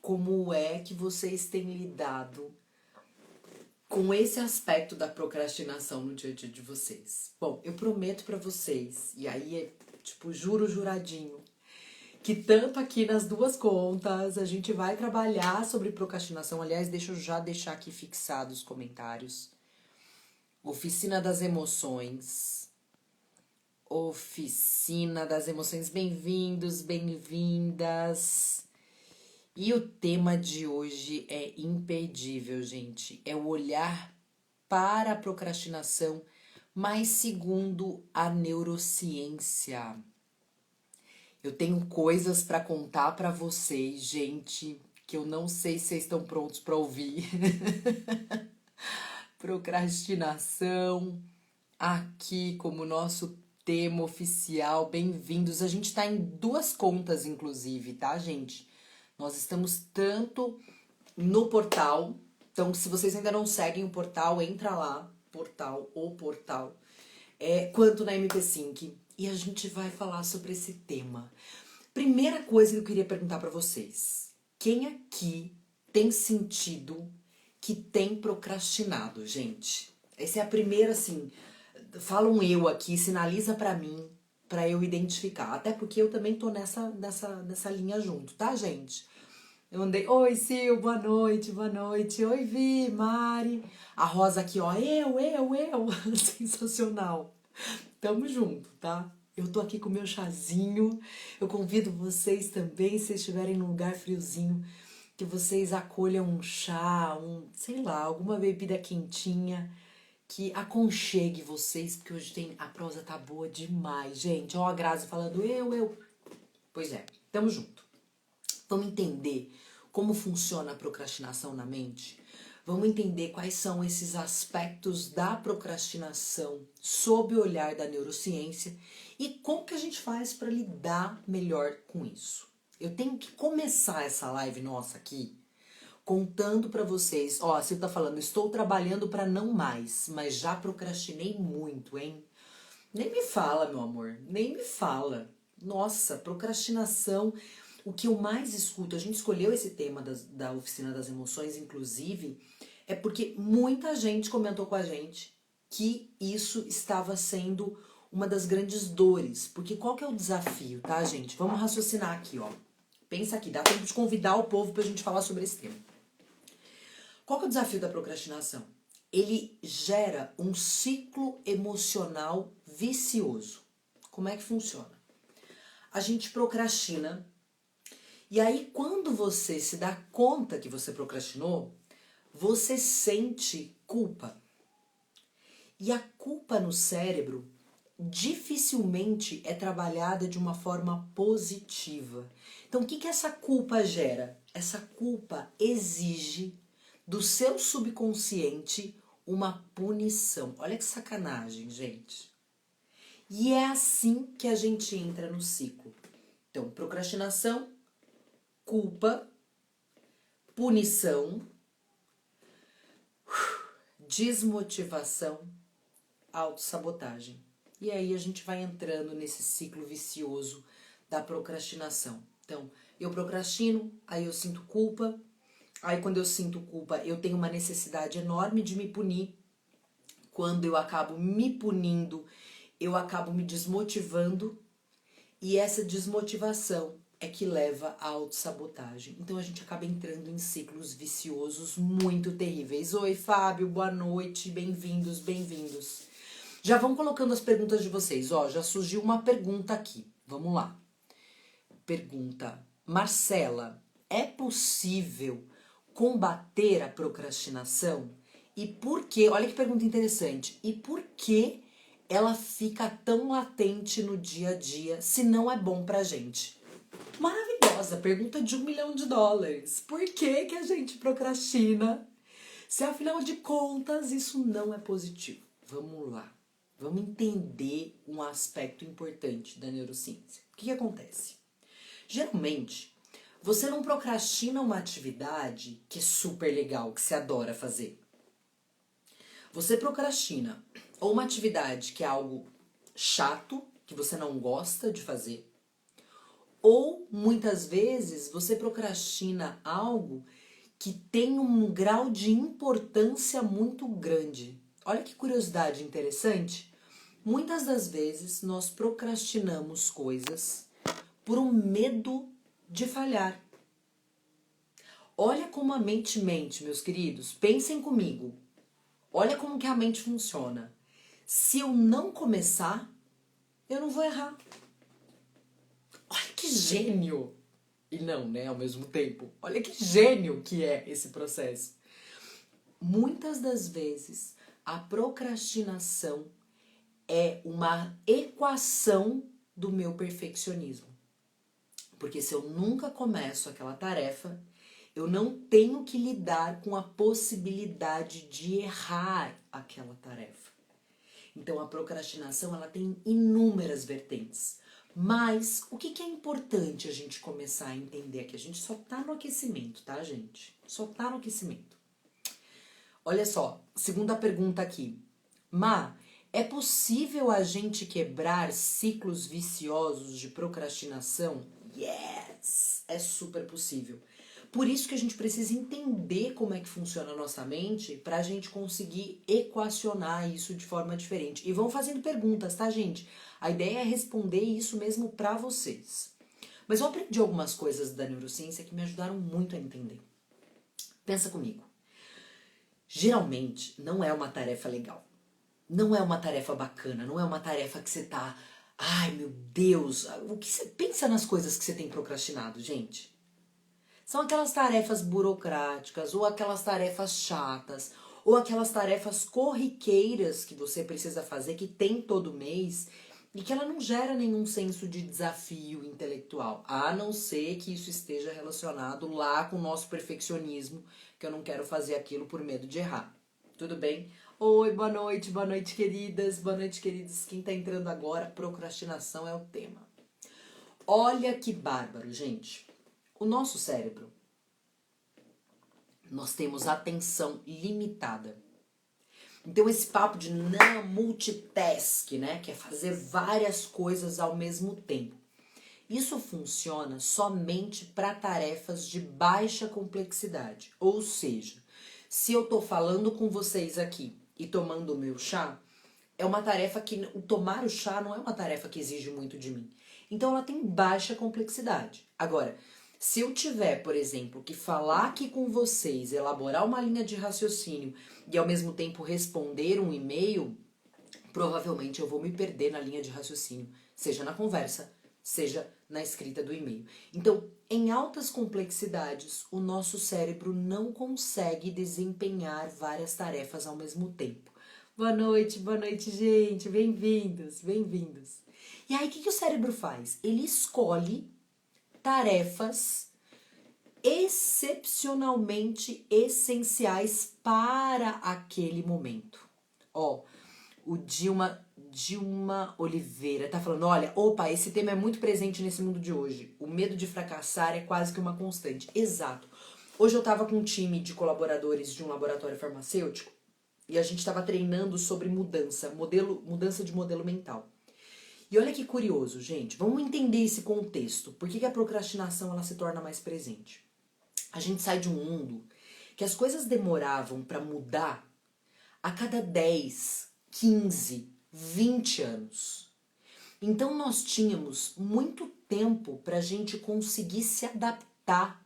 como é que vocês têm lidado com esse aspecto da procrastinação no dia a dia de vocês. Bom, eu prometo pra vocês, e aí é tipo juradinho, que tanto aqui nas duas contas a gente vai trabalhar sobre procrastinação. Aliás, deixa eu já deixar aqui fixado os comentários. Oficina das Emoções. Oficina das Emoções. Bem-vindos, bem-vindas. E o tema de hoje é imperdível, gente. É o olhar para a procrastinação, mas segundo a neurociência. Eu tenho coisas para contar para vocês, gente, que eu não sei se vocês estão prontos para ouvir. Procrastinação, aqui como nosso tema oficial. Bem-vindos. A gente tá em duas contas, inclusive, tá, gente? Nós estamos tanto no portal, então se vocês ainda não seguem o portal, entra lá, portal, quanto na MP5, e a gente vai falar sobre esse tema. Primeira coisa que eu queria perguntar pra vocês: quem aqui tem sentido que tem procrastinado, gente? Essa é a primeira, assim, fala um eu aqui, sinaliza pra mim, pra eu identificar. Até porque eu também tô nessa linha junto, tá, gente? Eu andei, oi Sil, boa noite, boa noite. Oi Vi, Mari. A Rosa aqui, ó, eu. Sensacional. Tamo junto, tá? Eu tô aqui com o meu chazinho. Eu convido vocês também, se vocês estiverem num lugar friozinho, que vocês acolham um chá, sei lá, alguma bebida quentinha que aconchegue vocês, porque hoje a prosa tá boa demais, gente. Ó, a Grazi falando eu. Pois é, tamo junto. Vamos entender como funciona a procrastinação na mente? Vamos entender quais são esses aspectos da procrastinação sob o olhar da neurociência e como que a gente faz para lidar melhor com isso. Eu tenho que começar essa live nossa aqui contando para vocês. Ó, a Sil tá falando, estou trabalhando para não mais, mas já procrastinei muito, hein? Nem me fala, meu amor, nem me fala. Nossa, procrastinação. O que eu mais escuto, a gente escolheu esse tema da Oficina das Emoções, inclusive, é porque muita gente comentou com a gente que isso estava sendo uma das grandes dores. Porque qual que é o desafio, tá, gente? Vamos raciocinar aqui, ó. Pensa aqui, dá tempo de convidar o povo pra gente falar sobre esse tema. Qual que é o desafio da procrastinação? Ele gera um ciclo emocional vicioso. Como é que funciona? A gente procrastina. E aí, quando você se dá conta que você procrastinou, você sente culpa. E a culpa no cérebro dificilmente é trabalhada de uma forma positiva. Então, o que essa culpa gera? Essa culpa exige do seu subconsciente uma punição. Olha que sacanagem, gente. E é assim que a gente entra no ciclo. Então, procrastinação, culpa, punição, desmotivação, autossabotagem. E aí a gente vai entrando nesse ciclo vicioso da procrastinação. Então, eu procrastino, aí eu sinto culpa, aí quando eu sinto culpa eu tenho uma necessidade enorme de me punir. Quando eu acabo me punindo, eu acabo me desmotivando, e essa desmotivação é que leva à autossabotagem. Então a gente acaba entrando em ciclos viciosos muito terríveis. Oi, Fábio, boa noite, bem-vindos, bem-vindos. Já vão colocando as perguntas de vocês. Ó, já surgiu uma pergunta aqui. Vamos lá. Pergunta: Marcela, é possível combater a procrastinação? E por quê? Olha que pergunta interessante. E por que ela fica tão latente no dia a dia se não é bom pra gente? Maravilhosa, pergunta de $1 milhão. Por que a gente procrastina se afinal de contas isso não é positivo? Vamos lá, vamos entender um aspecto importante da neurociência. O que acontece? Geralmente, você não procrastina uma atividade que é super legal, que você adora fazer. Você procrastina ou uma atividade que é algo chato, que você não gosta de fazer, Ou muitas vezes você procrastina algo que tem um grau de importância muito grande. Olha que curiosidade interessante. Muitas das vezes nós procrastinamos coisas por um medo de falhar. Olha como a mente mente, meus queridos. Pensem comigo. Olha como que a mente funciona. Se eu não começar, eu não vou errar. Olha que gênio! E não, né, ao mesmo tempo. Olha que gênio que é esse processo. Muitas das vezes, a procrastinação é uma equação do meu perfeccionismo. Porque se eu nunca começo aquela tarefa, eu não tenho que lidar com a possibilidade de errar aquela tarefa. Então a procrastinação ela tem inúmeras vertentes. Mas o que é importante a gente começar a entender aqui? A gente só tá no aquecimento, tá, gente? Só tá no aquecimento. Olha só, segunda pergunta aqui. Má, é possível a gente quebrar ciclos viciosos de procrastinação? Yes! É super possível. Por isso que a gente precisa entender como é que funciona a nossa mente para a gente conseguir equacionar isso de forma diferente. E vão fazendo perguntas, tá, gente? A ideia é responder isso mesmo para vocês. Mas eu aprendi algumas coisas da neurociência que me ajudaram muito a entender. Pensa comigo. Geralmente não é uma tarefa legal. Não é uma tarefa bacana, não é uma tarefa que você tá... Ai, meu Deus, o que você pensa nas coisas que você tem procrastinado, gente? São aquelas tarefas burocráticas, ou aquelas tarefas chatas, ou aquelas tarefas corriqueiras que você precisa fazer, que tem todo mês, e que ela não gera nenhum senso de desafio intelectual, a não ser que isso esteja relacionado lá com o nosso perfeccionismo, que eu não quero fazer aquilo por medo de errar. Tudo bem? Oi, boa noite, queridas, boa noite, queridos. Quem tá entrando agora, procrastinação é o tema. Olha que bárbaro, gente. O nosso cérebro, nós temos atenção limitada. Então esse papo de não multitask, né, que é fazer várias coisas ao mesmo tempo. Isso funciona somente para tarefas de baixa complexidade. Ou seja, se eu tô falando com vocês aqui e tomando o meu chá, é uma tarefa que o tomar o chá não é uma tarefa que exige muito de mim. Então ela tem baixa complexidade. Agora, se eu tiver, por exemplo, que falar aqui com vocês, elaborar uma linha de raciocínio e ao mesmo tempo responder um e-mail, provavelmente eu vou me perder na linha de raciocínio, seja na conversa, seja na escrita do e-mail. Então, em altas complexidades, o nosso cérebro não consegue desempenhar várias tarefas ao mesmo tempo. Boa noite, gente. Bem-vindos, bem-vindos. E aí, o que o cérebro faz? Ele escolhe tarefas excepcionalmente essenciais para aquele momento. Ó, o Dilma Oliveira tá falando, olha, opa, esse tema é muito presente nesse mundo de hoje. O medo de fracassar é quase que uma constante. Exato. Hoje eu tava com um time de colaboradores de um laboratório farmacêutico e a gente tava treinando sobre mudança de modelo mental. E olha que curioso, gente. Vamos entender esse contexto. Por que a procrastinação ela se torna mais presente? A gente sai de um mundo que as coisas demoravam para mudar a cada 10, 15, 20 anos. Então nós tínhamos muito tempo para a gente conseguir se adaptar,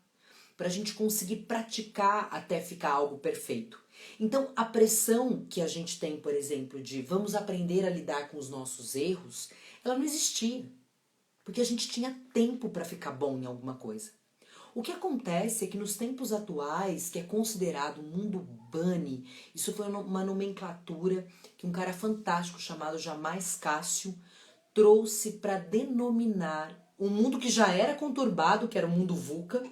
para a gente conseguir praticar até ficar algo perfeito. Então a pressão que a gente tem, por exemplo, de vamos aprender a lidar com os nossos erros, ela não existia, porque a gente tinha tempo para ficar bom em alguma coisa. O que acontece é que nos tempos atuais, que é considerado um mundo bunny, isso foi uma nomenclatura que um cara fantástico chamado Jamais Cássio trouxe para denominar um mundo que já era conturbado, que era o mundo VUCA,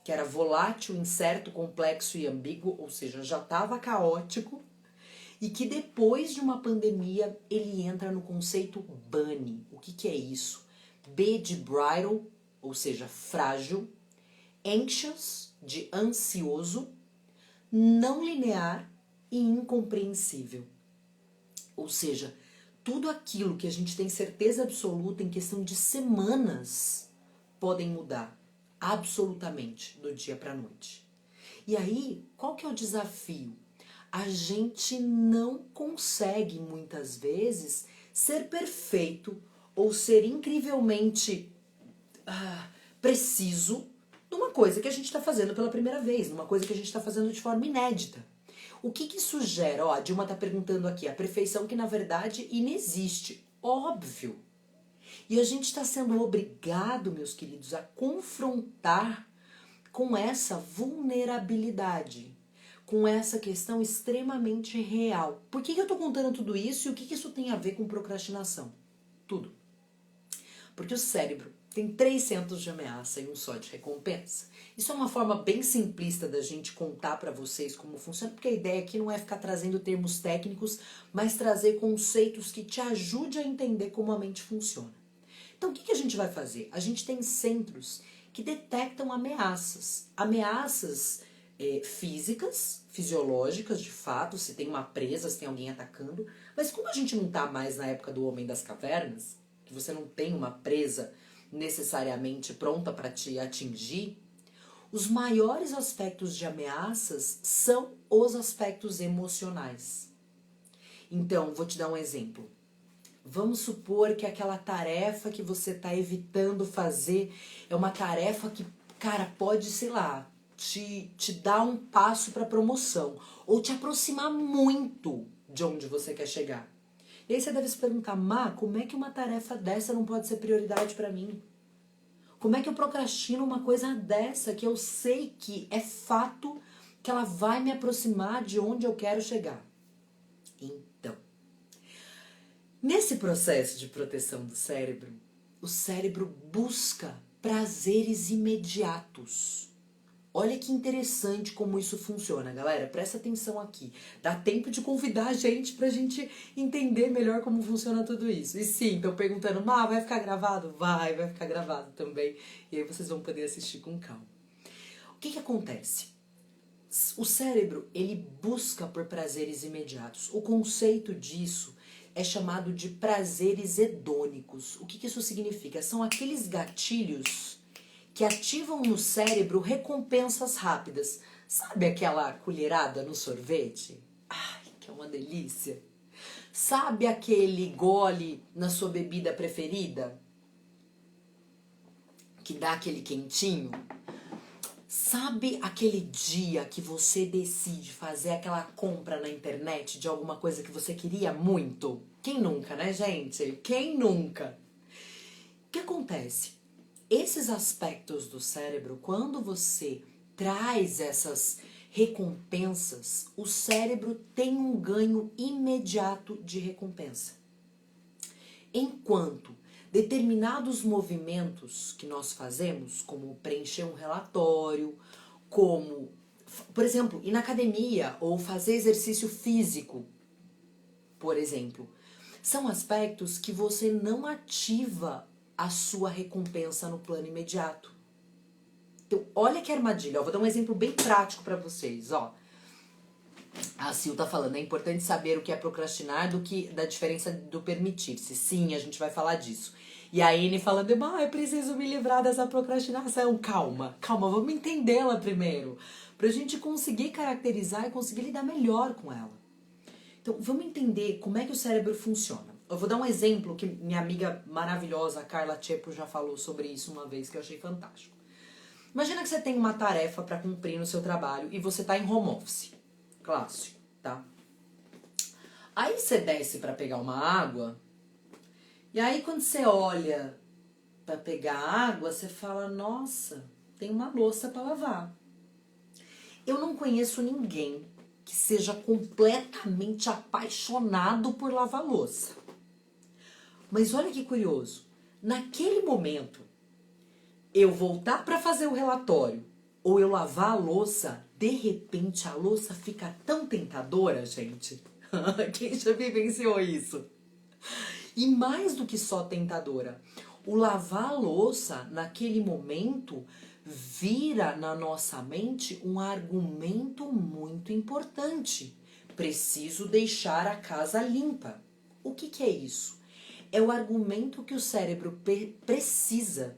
que era volátil, incerto, complexo e ambíguo, ou seja, já estava caótico, e que depois de uma pandemia ele entra no conceito bunny. O que é isso? B de brittle, ou seja, frágil, anxious, de ansioso, não linear e incompreensível. Ou seja, tudo aquilo que a gente tem certeza absoluta em questão de semanas podem mudar absolutamente do dia para a noite. E aí, qual que é o desafio? A gente não consegue muitas vezes ser perfeito ou ser incrivelmente preciso numa coisa que a gente está fazendo pela primeira vez, numa coisa que a gente está fazendo de forma inédita. O que que isso gera? Ó, a Dilma está perguntando aqui, a perfeição que na verdade inexiste. Óbvio. E a gente está sendo obrigado, meus queridos, a confrontar com essa vulnerabilidade, com essa questão extremamente real. Por que eu estou contando tudo isso e o que isso tem a ver com procrastinação? Tudo. Porque o cérebro tem 3 centros de ameaça e um só de recompensa. Isso é uma forma bem simplista da gente contar para vocês como funciona, porque a ideia aqui não é ficar trazendo termos técnicos, mas trazer conceitos que te ajudem a entender como a mente funciona. Então o que a gente vai fazer? A gente tem centros que detectam ameaças. Ameaças físicas, fisiológicas, de fato, se tem uma presa, se tem alguém atacando. Mas como a gente não está mais na época do homem das cavernas, que você não tem uma presa necessariamente pronta para te atingir, os maiores aspectos de ameaças são os aspectos emocionais. Então, vou te dar um exemplo. Vamos supor que aquela tarefa que você está evitando fazer é uma tarefa que, cara, pode, sei lá, te dar um passo para promoção ou te aproximar muito de onde você quer chegar. E aí você deve se perguntar, Má, como é que uma tarefa dessa não pode ser prioridade para mim? Como é que eu procrastino uma coisa dessa que eu sei que é fato que ela vai me aproximar de onde eu quero chegar? Então, nesse processo de proteção do cérebro, o cérebro busca prazeres imediatos. Olha que interessante como isso funciona, galera. Presta atenção aqui. Dá tempo de convidar a gente pra gente entender melhor como funciona tudo isso. E sim, estão perguntando, vai ficar gravado? Vai ficar gravado também. E aí vocês vão poder assistir com calma. O que acontece? O cérebro, ele busca por prazeres imediatos. O conceito disso é chamado de prazeres hedônicos. O que isso significa? São aqueles gatilhos que ativam no cérebro recompensas rápidas. Sabe aquela colherada no sorvete? Ai, que é uma delícia. Sabe aquele gole na sua bebida preferida? Que dá aquele quentinho? Sabe aquele dia que você decide fazer aquela compra na internet de alguma coisa que você queria muito? Quem nunca, né, gente? Quem nunca? O que acontece? Esses aspectos do cérebro, quando você traz essas recompensas, o cérebro tem um ganho imediato de recompensa. Enquanto determinados movimentos que nós fazemos, como preencher um relatório, como, por exemplo, ir na academia ou fazer exercício físico, por exemplo, são aspectos que você não ativa a sua recompensa no plano imediato. Então, olha que armadilha. Vou dar um exemplo bem prático para vocês. A Sil tá falando, é importante saber o que é procrastinar da diferença do permitir-se. Sim, a gente vai falar disso. E a Anne falando, eu preciso me livrar dessa procrastinação. Calma, vamos entendê-la primeiro. Pra gente conseguir caracterizar e conseguir lidar melhor com ela. Então, vamos entender como é que o cérebro funciona. Eu vou dar um exemplo que minha amiga maravilhosa, a Carla Tchepo, já falou sobre isso uma vez, que eu achei fantástico. Imagina que você tem uma tarefa para cumprir no seu trabalho e você tá em home office. Clássico, tá? Aí você desce para pegar uma água, e aí quando você olha para pegar água, você fala, nossa, tem uma louça para lavar. Eu não conheço ninguém que seja completamente apaixonado por lavar louça. Mas olha que curioso, naquele momento, eu voltar para fazer o relatório ou eu lavar a louça, de repente a louça fica tão tentadora, gente. Quem já vivenciou isso? E mais do que só tentadora, o lavar a louça naquele momento vira na nossa mente um argumento muito importante. Preciso deixar a casa limpa. O que é isso? É o argumento que o cérebro precisa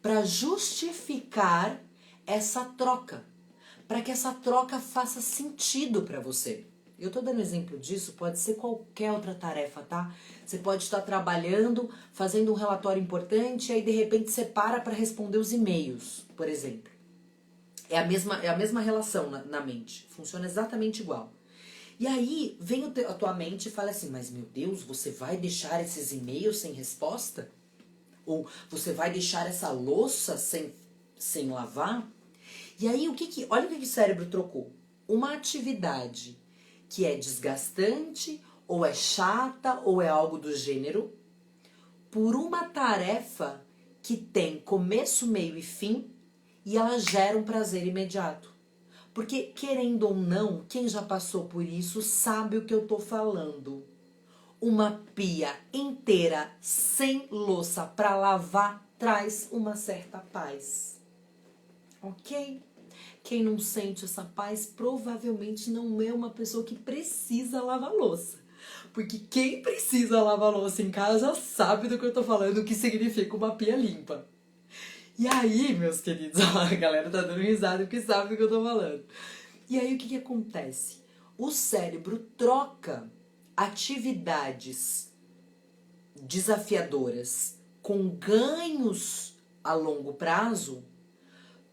para justificar essa troca, para que essa troca faça sentido para você. Eu tô dando exemplo disso, pode ser qualquer outra tarefa, tá? Você pode estar trabalhando, fazendo um relatório importante, e aí de repente você para responder os e-mails, por exemplo. É a mesma relação na mente, funciona exatamente igual. E aí vem a tua mente e fala assim, mas meu Deus, você vai deixar esses e-mails sem resposta? Ou você vai deixar essa louça sem lavar? E aí olha o que o cérebro trocou. Uma atividade que é desgastante, ou é chata, ou é algo do gênero, por uma tarefa que tem começo, meio e fim, e ela gera um prazer imediato. Porque, querendo ou não, quem já passou por isso sabe o que eu tô falando. Uma pia inteira sem louça para lavar traz uma certa paz. Ok? Quem não sente essa paz provavelmente não é uma pessoa que precisa lavar louça. Porque quem precisa lavar louça em casa sabe do que eu tô falando, o que significa uma pia limpa. E aí, meus queridos, ó, a galera tá dando risada porque sabe do que eu tô falando. E aí o que acontece? O cérebro troca atividades desafiadoras com ganhos a longo prazo,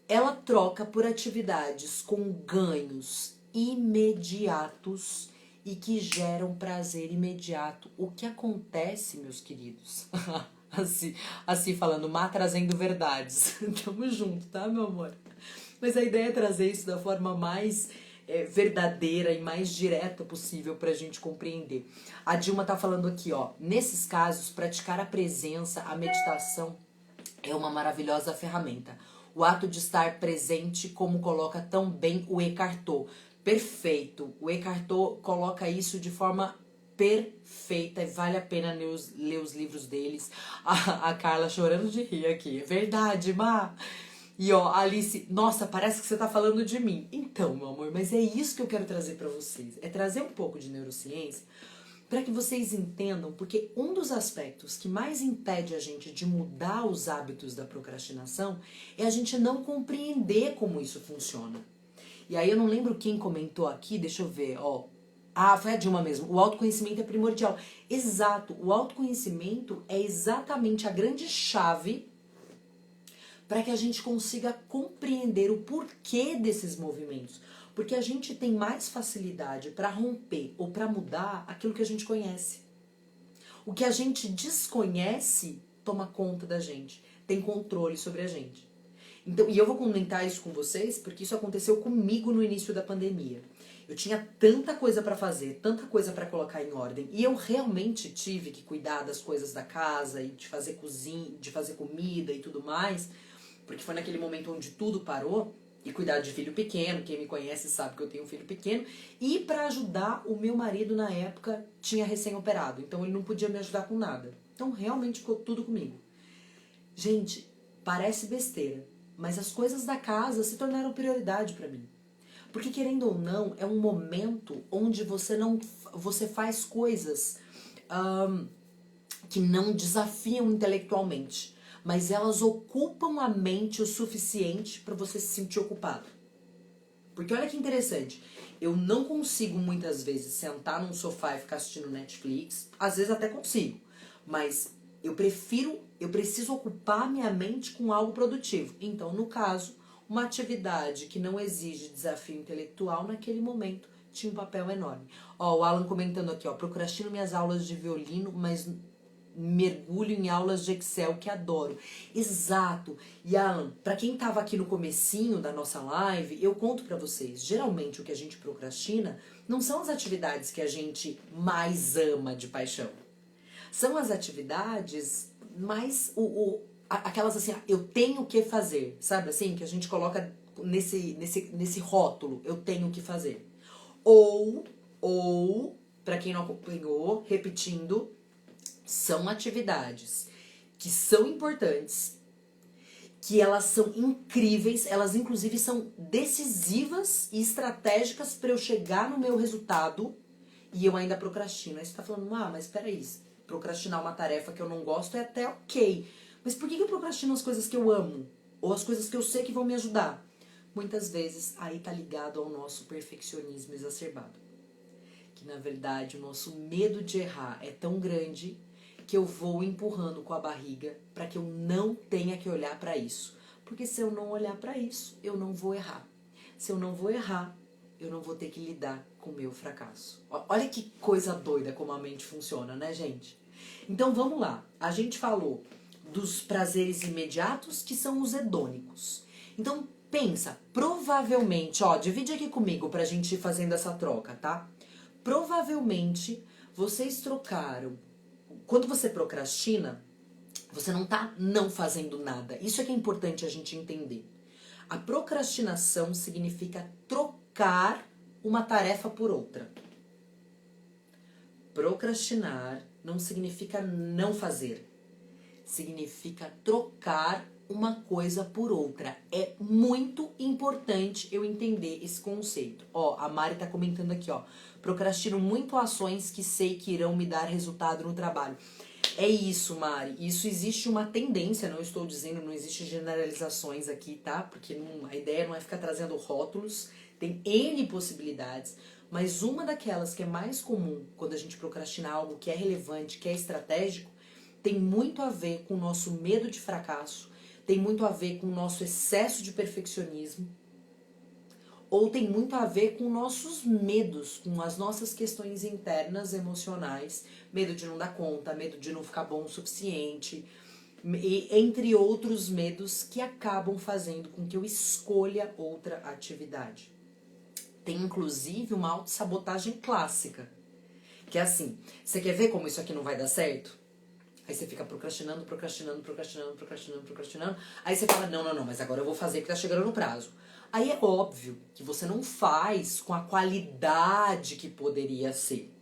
ela troca por atividades com ganhos imediatos e que geram prazer imediato. O que acontece, meus queridos? assim falando, má trazendo verdades. Tamo junto, tá, meu amor? Mas a ideia é trazer isso da forma mais verdadeira e mais direta possível pra gente compreender. A Dilma tá falando aqui, ó, nesses casos, praticar a presença, a meditação é uma maravilhosa ferramenta. O ato de estar presente, como coloca tão bem o Eckhart Tolle. Perfeito. O Eckhart Tolle coloca isso de forma perfeita e vale a pena ler os livros deles. A Carla chorando de rir aqui. É verdade, Má. E ó, Alice, nossa, parece que você tá falando de mim. Então, meu amor, mas é isso que eu quero trazer pra vocês. É trazer um pouco de neurociência para que vocês entendam, porque um dos aspectos que mais impede a gente de mudar os hábitos da procrastinação é a gente não compreender como isso funciona. E aí eu não lembro quem comentou aqui, deixa eu ver, ó. Ah, foi a Dilma mesmo. O autoconhecimento é primordial. Exato, o autoconhecimento é exatamente a grande chave para que a gente consiga compreender o porquê desses movimentos. Porque a gente tem mais facilidade para romper ou para mudar aquilo que a gente conhece. O que a gente desconhece toma conta da gente, tem controle sobre a gente. Então, e eu vou comentar isso com vocês porque isso aconteceu comigo no início da pandemia. Eu tinha tanta coisa para fazer, tanta coisa para colocar em ordem, e eu realmente tive que cuidar das coisas da casa e de fazer cozinha, de fazer comida e tudo mais, porque foi naquele momento onde tudo parou. E cuidar de filho pequeno, quem me conhece sabe que eu tenho um filho pequeno. E para ajudar, o meu marido na época tinha recém-operado, então ele não podia me ajudar com nada. Então realmente ficou tudo comigo. Gente, parece besteira, mas as coisas da casa se tornaram prioridade para mim. Porque querendo ou não, é um momento onde você faz coisas que não desafiam intelectualmente, mas elas ocupam a mente o suficiente para você se sentir ocupado. Porque olha que interessante, eu não consigo muitas vezes sentar num sofá e ficar assistindo Netflix, às vezes até consigo, mas eu preciso ocupar minha mente com algo produtivo. Então, no caso, uma atividade que não exige desafio intelectual naquele momento tinha um papel enorme. Ó, o Alan comentando aqui, ó, procrastino minhas aulas de violino, mas mergulho em aulas de Excel que adoro. Exato. E Alan, para quem tava aqui no comecinho da nossa live, eu conto para vocês, geralmente o que a gente procrastina não são as atividades que a gente mais ama de paixão. São as atividades mais aquelas assim, eu tenho que fazer, sabe assim, que a gente coloca nesse rótulo, eu tenho que fazer. Ou para quem não acompanhou, repetindo, são atividades que são importantes, que elas são incríveis, elas inclusive são decisivas e estratégicas para eu chegar no meu resultado e eu ainda procrastino. Aí você tá falando, mas peraí, procrastinar uma tarefa que eu não gosto é até ok, Mas por que eu procrastino as coisas que eu amo? Ou as coisas que eu sei que vão me ajudar? Muitas vezes aí tá ligado ao nosso perfeccionismo exacerbado. Que na verdade o nosso medo de errar é tão grande que eu vou empurrando com a barriga para que eu não tenha que olhar para isso. Porque se eu não olhar para isso, eu não vou errar. Se eu não vou errar, eu não vou ter que lidar com o meu fracasso. Olha que coisa doida como a mente funciona, né, gente? Então vamos lá. A gente falou dos prazeres imediatos, que são os hedônicos. Então pensa, provavelmente, ó, divide aqui comigo pra gente ir fazendo essa troca, tá? Provavelmente vocês trocaram. Quando você procrastina, você não tá não fazendo nada. Isso é que é importante a gente entender. A procrastinação significa trocar uma tarefa por outra. Procrastinar não significa não fazer. Significa trocar uma coisa por outra. É muito importante eu entender esse conceito. Ó, a Mari tá comentando aqui, ó. Procrastino muito ações que sei que irão me dar resultado no trabalho. É isso, Mari. Isso existe uma tendência, não estou dizendo, não existe generalizações aqui, tá? Porque a ideia não é ficar trazendo rótulos, tem N possibilidades, mas uma daquelas que é mais comum quando a gente procrastina algo que é relevante, que é estratégico, tem muito a ver com o nosso medo de fracasso, tem muito a ver com o nosso excesso de perfeccionismo, ou tem muito a ver com nossos medos, com as nossas questões internas, emocionais, medo de não dar conta, medo de não ficar bom o suficiente, e entre outros medos que acabam fazendo com que eu escolha outra atividade. Tem inclusive uma autossabotagem clássica, que é assim, você quer ver como isso aqui não vai dar certo? Aí você fica procrastinando, aí você fala, não, mas agora eu vou fazer que tá chegando no prazo. Aí é óbvio que você não faz com a qualidade que poderia ser.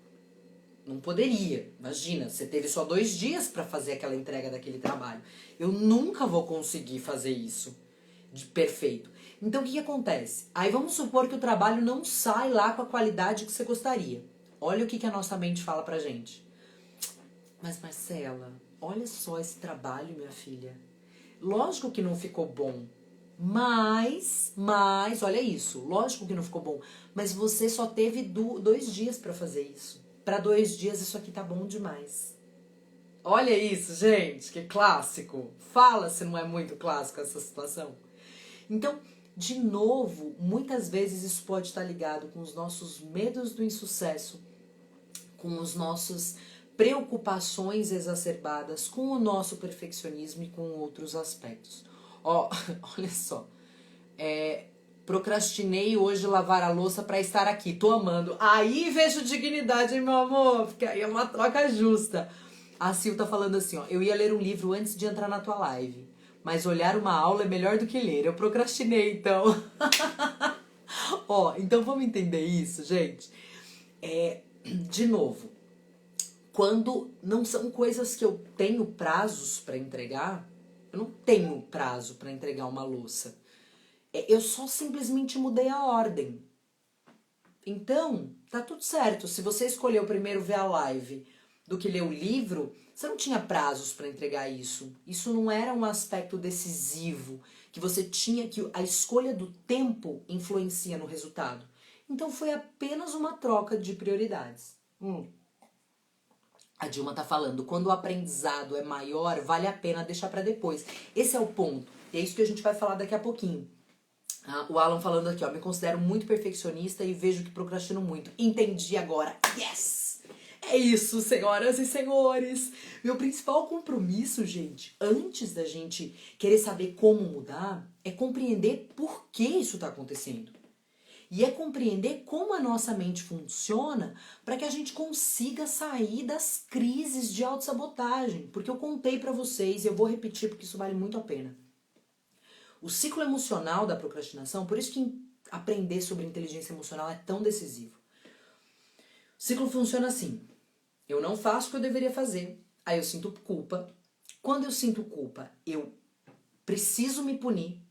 Não poderia. Imagina, você teve só 2 dias para fazer aquela entrega daquele trabalho. Eu nunca vou conseguir fazer isso de perfeito. Então o que acontece? Aí vamos supor que o trabalho não sai lá com a qualidade que você gostaria. Olha o que a nossa mente fala pra gente. Mas Marcela, olha só esse trabalho, minha filha. Lógico que não ficou bom. Mas, olha isso. Lógico que não ficou bom. Mas você só teve 2 dias pra fazer isso. Pra 2 dias isso aqui tá bom demais. Olha isso, gente. Que clássico. Fala se não é muito clássico essa situação. Então, de novo, muitas vezes isso pode estar ligado com os nossos medos do insucesso, com os nossos preocupações exacerbadas, com o nosso perfeccionismo e com outros aspectos. Ó, olha só. Procrastinei hoje lavar a louça pra estar aqui. Tô amando. Aí vejo dignidade, hein, meu amor? Porque aí é uma troca justa. A Sil tá falando assim, ó. Eu ia ler um livro antes de entrar na tua live. Mas olhar uma aula é melhor do que ler. Eu procrastinei, então. Ó, então vamos entender isso, gente? De novo. Quando não são coisas que eu tenho prazos pra entregar, eu não tenho prazo pra entregar uma louça. Eu só simplesmente mudei a ordem. Então, tá tudo certo. Se você escolheu primeiro ver a live do que ler o livro, você não tinha prazos pra entregar isso. Isso não era um aspecto decisivo, que você tinha que a escolha do tempo influencia no resultado. Então foi apenas uma troca de prioridades. A Dilma tá falando, quando o aprendizado é maior, vale a pena deixar pra depois. Esse é o ponto. E é isso que a gente vai falar daqui a pouquinho. O Alan falando aqui, ó, me considero muito perfeccionista e vejo que procrastino muito. Entendi agora. Yes! É isso, senhoras e senhores. Meu principal compromisso, gente, antes da gente querer saber como mudar, é compreender por que isso tá acontecendo. E é compreender como a nossa mente funciona para que a gente consiga sair das crises de autossabotagem. Porque eu contei pra vocês, e eu vou repetir porque isso vale muito a pena. O ciclo emocional da procrastinação, por isso que aprender sobre inteligência emocional é tão decisivo. O ciclo funciona assim. Eu não faço o que eu deveria fazer, aí eu sinto culpa. Quando eu sinto culpa, eu preciso me punir.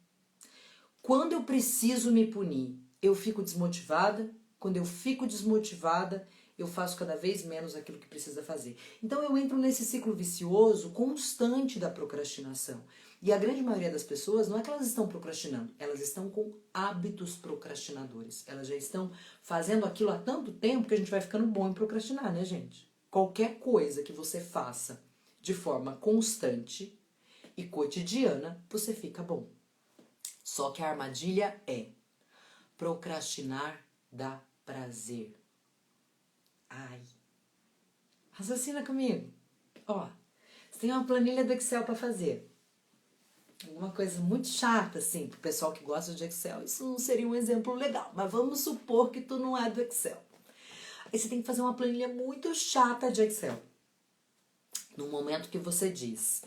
Quando eu preciso me punir, eu fico desmotivada. Quando eu fico desmotivada, eu faço cada vez menos aquilo que precisa fazer. Então eu entro nesse ciclo vicioso constante da procrastinação. E a grande maioria das pessoas não é que elas estão procrastinando, elas estão com hábitos procrastinadores. Elas já estão fazendo aquilo há tanto tempo que a gente vai ficando bom em procrastinar, né, gente? Qualquer coisa que você faça de forma constante e cotidiana, você fica bom. Só que a armadilha é procrastinar dá prazer. Ai. Raciocina comigo. Ó, você tem uma planilha do Excel para fazer. Alguma coisa muito chata, assim, pro pessoal que gosta de Excel. Isso não seria um exemplo legal, mas vamos supor que tu não é do Excel. Aí você tem que fazer uma planilha muito chata de Excel. No momento que você diz,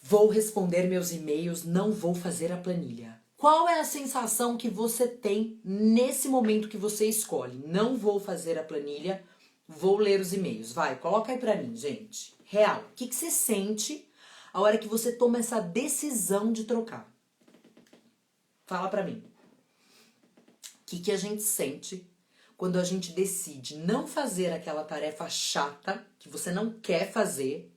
vou responder meus e-mails, não vou fazer a planilha. Qual é a sensação que você tem nesse momento que você escolhe? Não vou fazer a planilha, vou ler os e-mails. Vai, coloca aí pra mim, gente. Real, o que você sente a hora que você toma essa decisão de trocar? Fala pra mim. O que a gente sente quando a gente decide não fazer aquela tarefa chata que você não quer fazer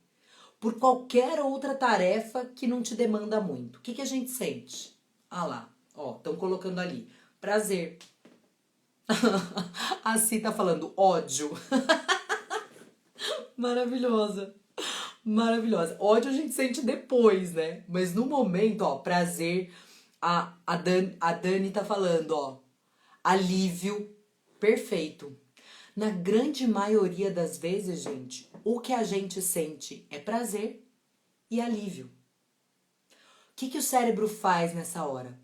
por qualquer outra tarefa que não te demanda muito? O que a gente sente? Ah lá, ó, estão colocando ali. Prazer. A Si tá falando ódio. Maravilhosa. Maravilhosa. Ódio a gente sente depois, né? Mas no momento, ó, prazer. A Dani tá falando, ó. Alívio. Perfeito. Na grande maioria das vezes, gente, o que a gente sente é prazer e alívio. O que o cérebro faz nessa hora?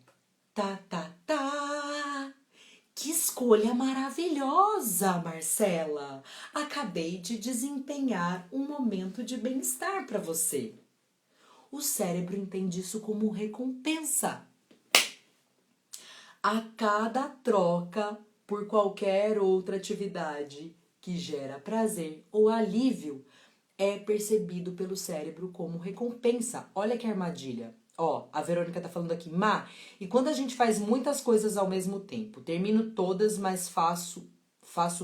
Tá. Que escolha maravilhosa, Marcela! Acabei de desempenhar um momento de bem-estar para você. O cérebro entende isso como recompensa. A cada troca por qualquer outra atividade que gera prazer ou alívio, é percebido pelo cérebro como recompensa. Olha que armadilha. Ó, a Verônica tá falando aqui, Má, e quando a gente faz muitas coisas ao mesmo tempo? Termino todas, mas faço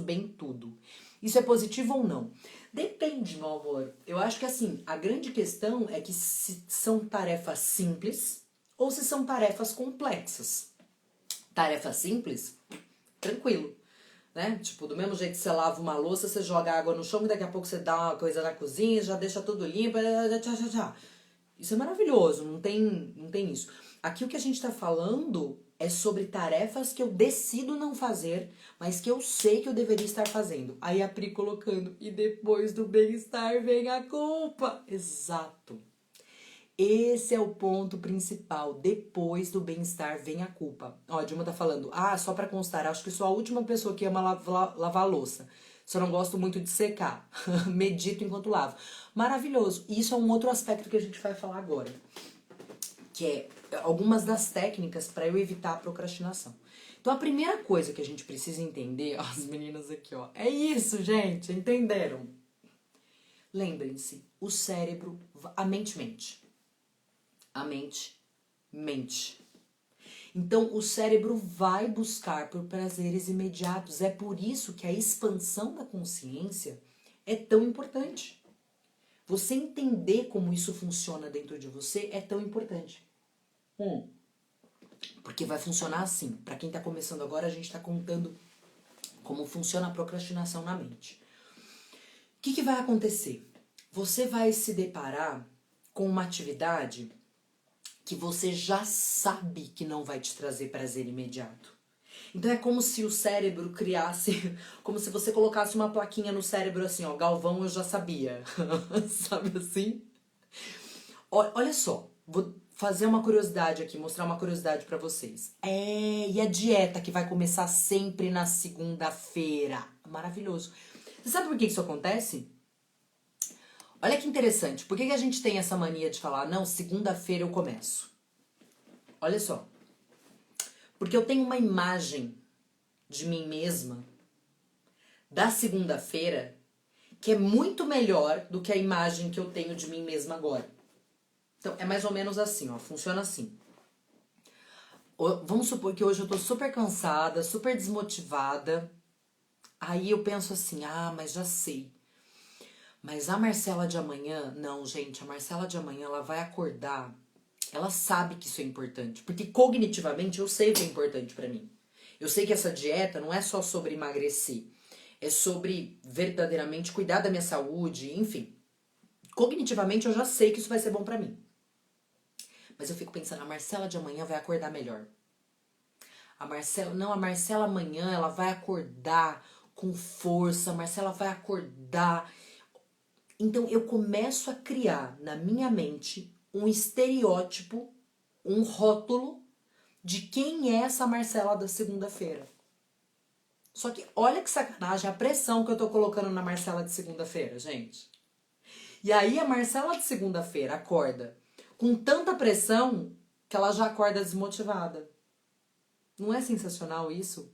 bem tudo. Isso é positivo ou não? Depende, meu amor. Eu acho que assim, a grande questão é que se são tarefas simples ou se são tarefas complexas. Tarefa simples, tranquilo. Né? Tipo, do mesmo jeito que você lava uma louça, você joga água no chão e daqui a pouco você dá uma coisa na cozinha, já deixa tudo limpo, tchá. Isso é maravilhoso, não tem isso. Aqui o que a gente tá falando é sobre tarefas que eu decido não fazer, mas que eu sei que eu deveria estar fazendo. Aí a Pri colocando, e depois do bem-estar vem a culpa. Exato. Esse é o ponto principal. Depois do bem-estar vem a culpa. Ó, a Dilma tá falando, só pra constar, acho que sou a última pessoa que ama lavar louça. Só não gosto muito de secar. Medito enquanto lavo. Maravilhoso. E isso é um outro aspecto que a gente vai falar agora. Que é algumas das técnicas para eu evitar a procrastinação. Então a primeira coisa que a gente precisa entender, ó, as meninas aqui, ó, é isso, gente, entenderam? Lembrem-se, o cérebro, a mente mente. A mente mente. Então, o cérebro vai buscar por prazeres imediatos. É por isso que a expansão da consciência é tão importante. Você entender como isso funciona dentro de você é tão importante. Porque vai funcionar assim. Para quem está começando agora, a gente está contando como funciona a procrastinação na mente. O que vai acontecer? Você vai se deparar com uma atividade que você já sabe que não vai te trazer prazer imediato. Então é como se o cérebro criasse, como se você colocasse uma plaquinha no cérebro assim, ó, Galvão, eu já sabia. Sabe assim? Olha só, vou fazer uma curiosidade aqui, mostrar uma curiosidade pra vocês. E a dieta que vai começar sempre na segunda-feira. Maravilhoso. Você sabe por que isso acontece? Olha que interessante, por que a gente tem essa mania de falar, não, segunda-feira eu começo? Olha só, porque eu tenho uma imagem de mim mesma da segunda-feira que é muito melhor do que a imagem que eu tenho de mim mesma agora. Então, é mais ou menos assim, ó, funciona assim. Vamos supor que hoje eu tô super cansada, super desmotivada, Aí eu penso assim, mas já sei. Mas a Marcela de amanhã, não, gente, a Marcela de amanhã, ela vai acordar, ela sabe que isso é importante, porque cognitivamente eu sei o que é importante pra mim. Eu sei que essa dieta não é só sobre emagrecer, é sobre verdadeiramente cuidar da minha saúde, enfim. Cognitivamente eu já sei que isso vai ser bom pra mim. Mas eu fico pensando, a Marcela de amanhã vai acordar melhor. A Marcela amanhã ela vai acordar com força, a Marcela vai acordar. Então eu começo a criar na minha mente um estereótipo, um rótulo de quem é essa Marcela da segunda-feira. Só que olha que sacanagem a pressão que eu tô colocando na Marcela de segunda-feira, gente. E aí a Marcela de segunda-feira acorda com tanta pressão que ela já acorda desmotivada. Não é sensacional isso?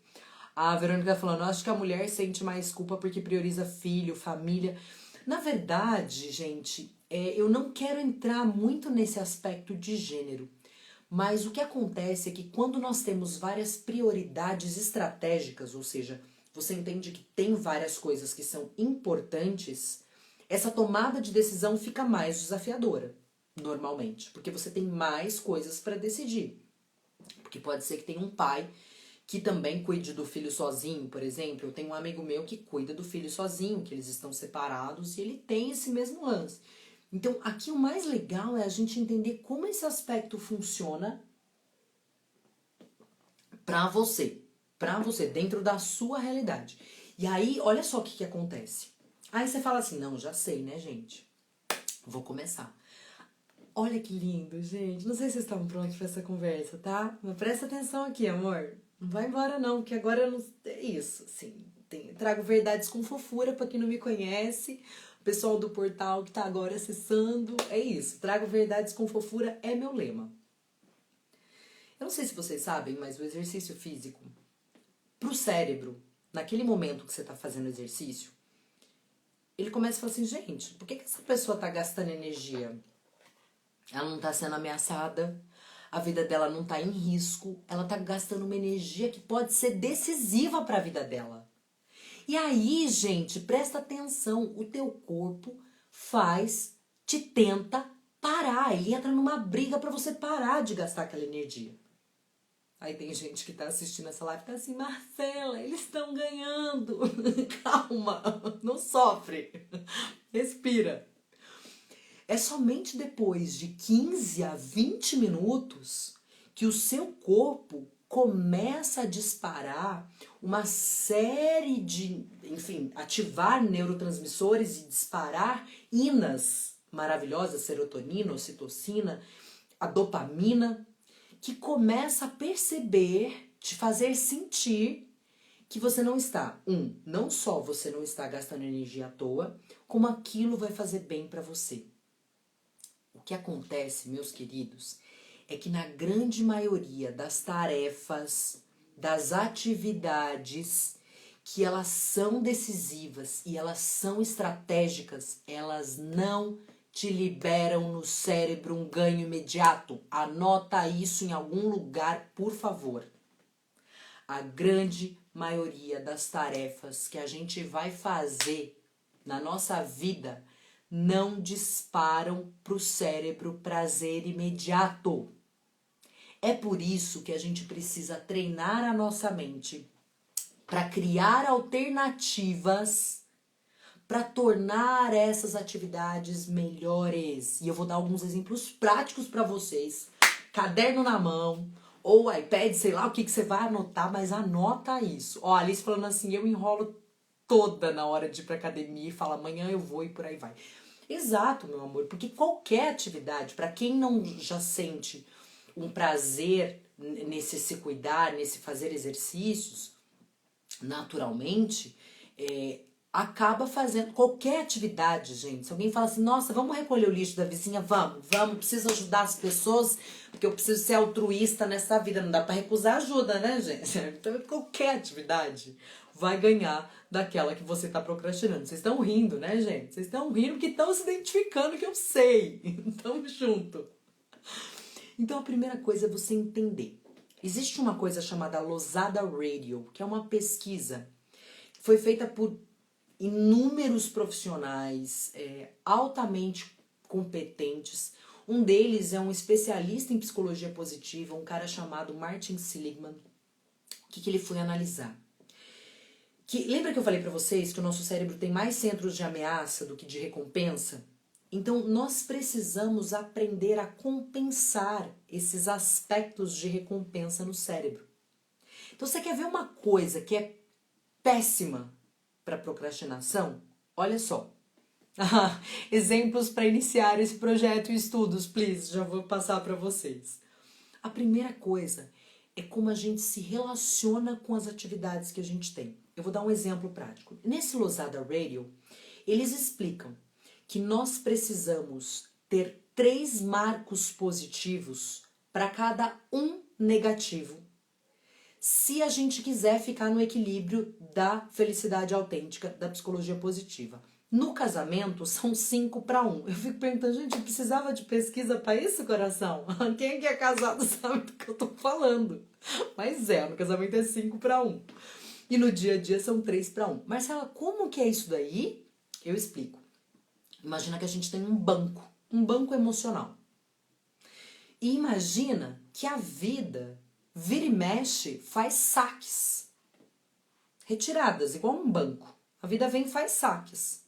A Verônica tá falando, eu acho que a mulher sente mais culpa porque prioriza filho, família. Na verdade, gente, eu não quero entrar muito nesse aspecto de gênero. Mas o que acontece é que quando nós temos várias prioridades estratégicas, ou seja, você entende que tem várias coisas que são importantes, essa tomada de decisão fica mais desafiadora, normalmente, porque você tem mais coisas para decidir. Porque pode ser que tenha um pai que também cuide do filho sozinho, por exemplo. Eu tenho um amigo meu que cuida do filho sozinho, que eles estão separados e ele tem esse mesmo lance. Então, aqui o mais legal é a gente entender como esse aspecto funciona pra você, dentro da sua realidade. E aí, olha só o que acontece. Aí você fala assim, não, já sei, né, gente? Vou começar. Olha que lindo, gente. Não sei se vocês estão prontos para essa conversa, tá? Mas presta atenção aqui, amor. Não vai embora não, que agora eu não... É isso, assim. Trago verdades com fofura para quem não me conhece. O pessoal do portal que tá agora acessando. É isso. Trago verdades com fofura é meu lema. Eu não sei se vocês sabem, mas o exercício físico, pro cérebro, naquele momento que você tá fazendo exercício, ele começa a falar assim, gente, por que essa pessoa tá gastando energia? Ela não tá sendo ameaçada, a vida dela não tá em risco, ela tá gastando uma energia que pode ser decisiva para a vida dela. E aí, gente, presta atenção, o teu corpo te tenta parar, ele entra numa briga para você parar de gastar aquela energia. Aí tem gente que tá assistindo essa live e tá assim, Marcela, eles estão ganhando. Calma, não sofre. Respira. É somente depois de 15 a 20 minutos que o seu corpo começa a disparar uma série de, enfim, ativar neurotransmissores e disparar inas maravilhosas, serotonina, ocitocina, a dopamina, que começa a perceber, te fazer sentir que você não está, não só você não está gastando energia à toa, como aquilo vai fazer bem para você. O que acontece, meus queridos, é que na grande maioria das tarefas, das atividades que elas são decisivas e elas são estratégicas, elas não te liberam no cérebro um ganho imediato. Anota isso em algum lugar, por favor. A grande maioria das tarefas que a gente vai fazer na nossa vida não disparam para o cérebro prazer imediato. É por isso que a gente precisa treinar a nossa mente para criar alternativas para tornar essas atividades melhores. E eu vou dar alguns exemplos práticos para vocês. Caderno na mão, ou iPad, sei lá o que você vai anotar, mas anota isso. Ó, a Alice falando assim, eu enrolo toda na hora de ir pra academia e falo, amanhã eu vou e por aí vai. Exato, meu amor, porque qualquer atividade, para quem não já sente um prazer nesse se cuidar, nesse fazer exercícios, naturalmente, acaba fazendo qualquer atividade, gente. Se alguém fala assim, nossa, vamos recolher o lixo da vizinha, vamos, preciso ajudar as pessoas, porque eu preciso ser altruísta nessa vida, não dá pra recusar ajuda, né, gente? Então, qualquer atividade vai ganhar daquela que você tá procrastinando. Vocês estão rindo, né, gente? Vocês estão rindo porque estão se identificando, que eu sei. Tamo junto. Então, a primeira coisa é você entender. Existe uma coisa chamada Losada Radio, que é uma pesquisa foi feita por inúmeros profissionais altamente competentes. Um deles é um especialista em psicologia positiva, um cara chamado Martin Seligman. O que ele foi analisar? Lembra que eu falei para vocês que o nosso cérebro tem mais centros de ameaça do que de recompensa? Então, nós precisamos aprender a compensar esses aspectos de recompensa no cérebro. Então, você quer ver uma coisa que é péssima para procrastinação? Olha só. Exemplos para iniciar esse projeto e estudos, please. Já vou passar para vocês. A primeira coisa é como a gente se relaciona com as atividades que a gente tem. Eu vou dar um exemplo prático. Nesse Losada Radio, eles explicam que nós precisamos ter 3 marcos positivos para cada um negativo, se a gente quiser ficar no equilíbrio da felicidade autêntica, da psicologia positiva. No casamento, são 5 para 1. Eu fico perguntando, gente, eu precisava de pesquisa para isso, coração? Quem que é casado sabe do que eu tô falando. Mas no casamento é 5 para 1. E no dia a dia são 3 para 1. Marcela, como que é isso daí? Eu explico. Imagina que a gente tem um banco emocional. E imagina que a vida, vira e mexe, faz saques. Retiradas, igual um banco. A vida vem e faz saques.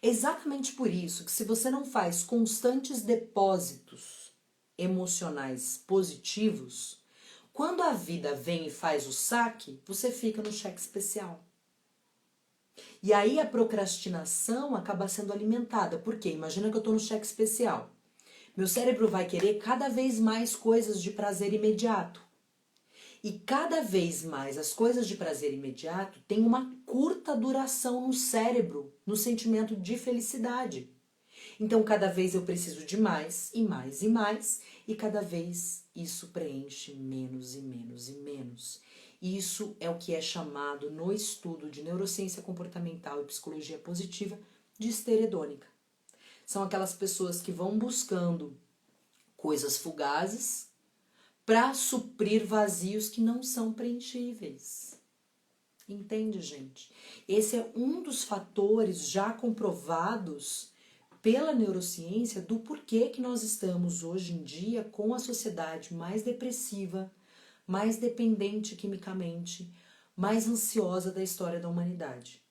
É exatamente por isso que se você não faz constantes depósitos emocionais positivos, quando a vida vem e faz o saque, você fica no cheque especial. E aí a procrastinação acaba sendo alimentada. Por quê? Imagina que eu estou no cheque especial. Meu cérebro vai querer cada vez mais coisas de prazer imediato. E cada vez mais as coisas de prazer imediato têm uma curta duração no cérebro, no sentimento de felicidade. Então, cada vez eu preciso de mais, e mais, e mais, e cada vez isso preenche menos e menos e menos. Isso é o que é chamado no estudo de neurociência comportamental e psicologia positiva de histeria hedônica. São aquelas pessoas que vão buscando coisas fugazes para suprir vazios que não são preenchíveis. Entende, gente? Esse é um dos fatores já comprovados pela neurociência do porquê que nós estamos hoje em dia com a sociedade mais depressiva, mais dependente quimicamente, mais ansiosa da história da humanidade.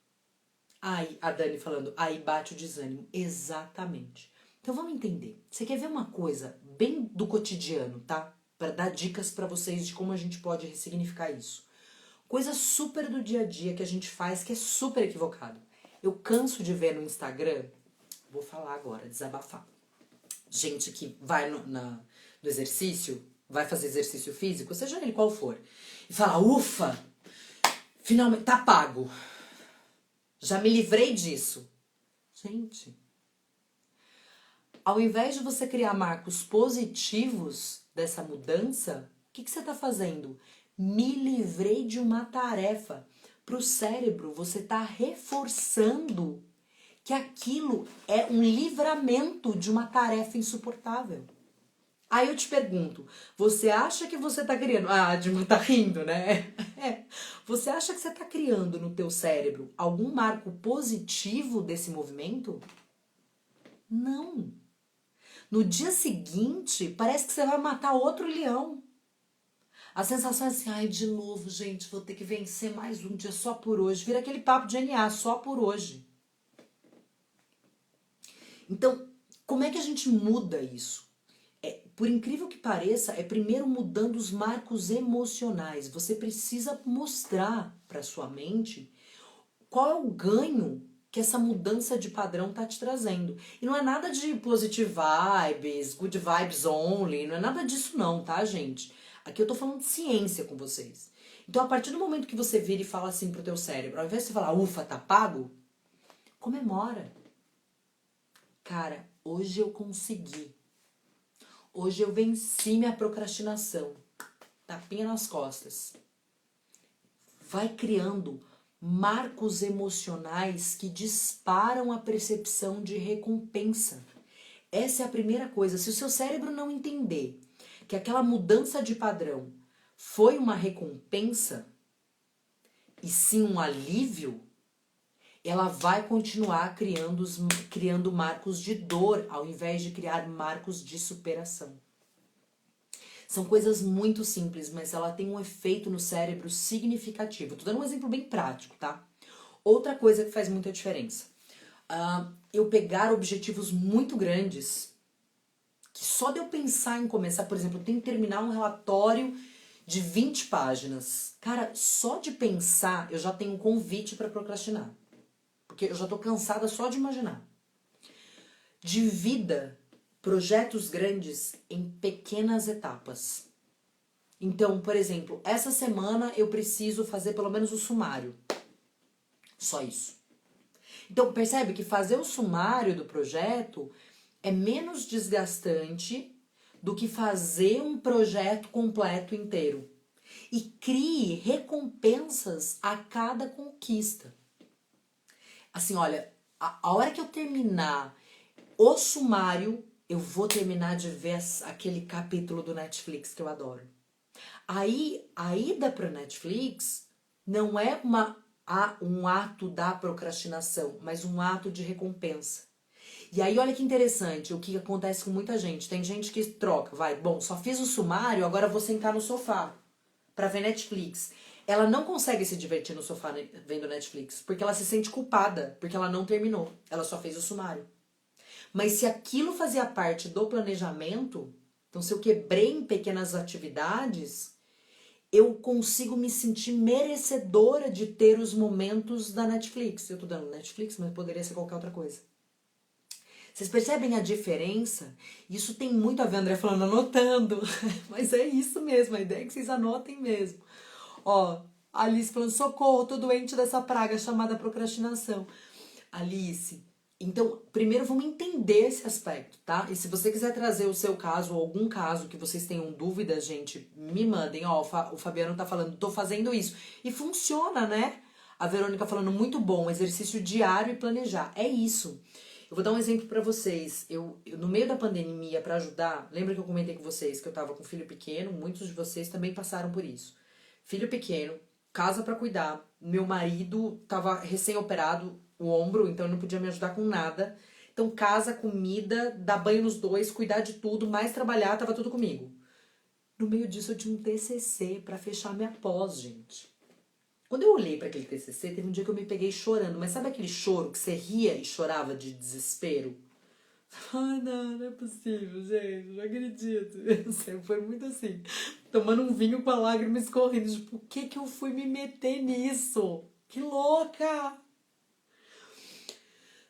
Aí, a Dani falando, aí bate o desânimo. Exatamente. Então vamos entender. Você quer ver uma coisa bem do cotidiano, tá? Para dar dicas para vocês de como a gente pode ressignificar isso. Coisa super do dia a dia que a gente faz que é super equivocado. Eu canso de ver no Instagram, vou falar agora, desabafar. Gente que vai no exercício, vai fazer exercício físico, seja ele qual for, e fala, ufa, finalmente tá pago. Já me livrei disso. Gente, ao invés de você criar marcos positivos dessa mudança, o que você está fazendo? Me livrei de uma tarefa. Para o cérebro, você está reforçando que aquilo é um livramento de uma tarefa insuportável. Aí eu te pergunto, você acha que você está criando... Ah, a Dilma tá rindo, né? Você acha que você está criando no teu cérebro algum marco positivo desse movimento? Não. No dia seguinte, parece que você vai matar outro leão. A sensação é assim, ai, de novo, gente, vou ter que vencer mais um dia só por hoje. Vira aquele papo de NA, só por hoje. Então, como é que a gente muda isso? Por incrível que pareça, é primeiro mudando os marcos emocionais. Você precisa mostrar para sua mente qual é o ganho que essa mudança de padrão tá te trazendo. E não é nada de positive vibes, good vibes only, não é nada disso não, tá, gente? Aqui eu tô falando de ciência com vocês. Então, a partir do momento que você vira e fala assim pro teu cérebro, ao invés de você falar, ufa, tá pago, comemora. Cara, hoje eu consegui. Hoje eu venci minha procrastinação. Tapinha nas costas. Vai criando marcos emocionais que disparam a percepção de recompensa. Essa é a primeira coisa. Se o seu cérebro não entender que aquela mudança de padrão foi uma recompensa, e sim um alívio, ela vai continuar criando marcos de dor ao invés de criar marcos de superação. São coisas muito simples, mas ela tem um efeito no cérebro significativo. Tô dando um exemplo bem prático, tá? Outra coisa que faz muita diferença. Eu pegar objetivos muito grandes, que só de eu pensar em começar, por exemplo, eu tenho que terminar um relatório de 20 páginas. Cara, só de pensar eu já tenho um convite para procrastinar. Porque eu já tô cansada só de imaginar. Divida projetos grandes em pequenas etapas. Então, por exemplo, essa semana eu preciso fazer pelo menos o sumário. Só isso. Então, percebe que fazer o sumário do projeto é menos desgastante do que fazer um projeto completo inteiro. E crie recompensas a cada conquista. Assim, olha, a hora que eu terminar o sumário, eu vou terminar de ver aquele capítulo do Netflix que eu adoro. Aí, a ida para Netflix não é um ato da procrastinação, mas um ato de recompensa. E aí, olha que interessante, o que acontece com muita gente. Tem gente que troca, bom, só fiz o sumário, agora vou sentar no sofá para ver Netflix. Ela não consegue se divertir no sofá vendo Netflix, porque ela se sente culpada, porque ela não terminou, ela só fez o sumário. Mas se aquilo fazia parte do planejamento, então se eu quebrei em pequenas atividades, eu consigo me sentir merecedora de ter os momentos da Netflix. Eu tô dando Netflix, mas poderia ser qualquer outra coisa. Vocês percebem a diferença? Isso tem muito a ver, André falando, anotando. Mas é isso mesmo, a ideia é que vocês anotem mesmo. Ó, Alice falando, socorro, tô doente dessa praga chamada procrastinação. Alice, então, primeiro vamos entender esse aspecto, tá? E se você quiser trazer o seu caso ou algum caso que vocês tenham dúvidas, gente, me mandem. Ó, o Fabiano tá falando, tô fazendo isso. E funciona, né? A Verônica falando, muito bom, exercício diário e planejar. É isso. Eu vou dar um exemplo pra vocês. Eu no meio da pandemia, pra ajudar, lembra que eu comentei com vocês que eu tava com filho pequeno? Muitos de vocês também passaram por isso. Filho pequeno, casa pra cuidar, meu marido tava recém-operado o ombro, então ele não podia me ajudar com nada. Então casa, comida, dar banho nos dois, cuidar de tudo, mais trabalhar, tava tudo comigo. No meio disso eu tinha um TCC pra fechar minha pós, gente. Quando eu olhei pra aquele TCC, teve um dia que eu me peguei chorando, mas sabe aquele choro que você ria e chorava de desespero? Ah, não é possível, gente, não acredito. Foi muito assim, tomando um vinho com a lágrima escorrendo, tipo, por que eu fui me meter nisso? Que louca!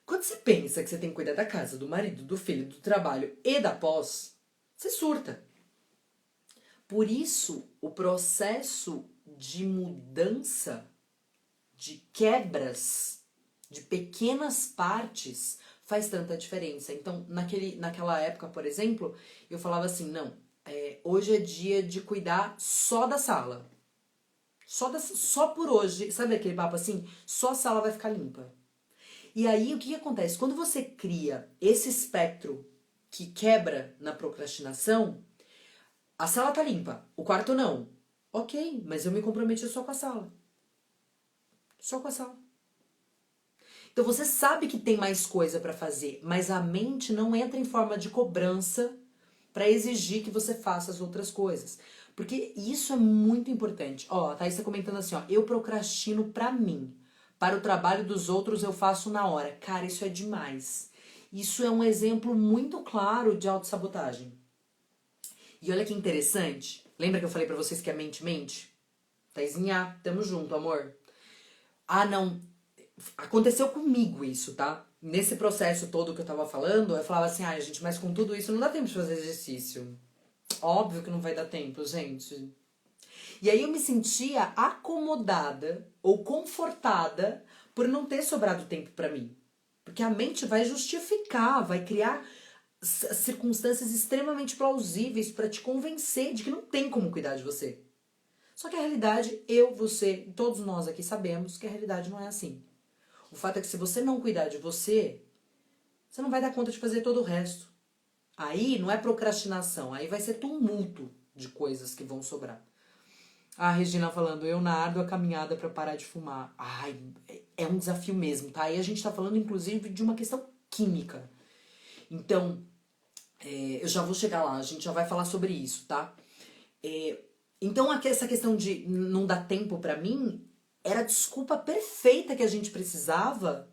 Quando você pensa que você tem que cuidar da casa, do marido, do filho, do trabalho e da pós, você surta. Por isso, o processo de mudança, de quebras, de pequenas partes, faz tanta diferença. Então, naquela época, por exemplo, eu falava assim, não, hoje é dia de cuidar só da sala. Só por hoje, sabe aquele papo assim? Só a sala vai ficar limpa. E aí, o que acontece? Quando você cria esse espectro que quebra na procrastinação, a sala tá limpa, o quarto não. Ok, mas eu me comprometi só com a sala. Só com a sala. Então você sabe que tem mais coisa pra fazer, mas a mente não entra em forma de cobrança pra exigir que você faça as outras coisas. Porque isso é muito importante. Ó, a Thaís tá comentando assim, ó, eu procrastino pra mim. Para o trabalho dos outros eu faço na hora. Cara, isso é demais. Isso é um exemplo muito claro de autossabotagem. E olha que interessante. Lembra que eu falei pra vocês que a mente mente? Thaisinha, tamo junto, amor. Ah, não. Aconteceu comigo isso, tá? Nesse processo todo que eu tava falando, eu falava assim, ai, gente, mas com tudo isso não dá tempo de fazer exercício. Óbvio que não vai dar tempo, gente. E aí eu me sentia acomodada ou confortada por não ter sobrado tempo pra mim. Porque a mente vai justificar, vai criar circunstâncias extremamente plausíveis pra te convencer de que não tem como cuidar de você. Só que a realidade, você, todos nós aqui sabemos que a realidade não é assim. O fato é que se você não cuidar de você, você não vai dar conta de fazer todo o resto. Aí não é procrastinação, aí vai ser tumulto de coisas que vão sobrar. A Regina falando, eu na árdua caminhada pra parar de fumar. Ai, é um desafio mesmo, tá? E a gente tá falando, inclusive, de uma questão química. Então, eu já vou chegar lá, a gente já vai falar sobre isso, tá? Então, essa questão de não dar tempo pra mim era a desculpa perfeita que a gente precisava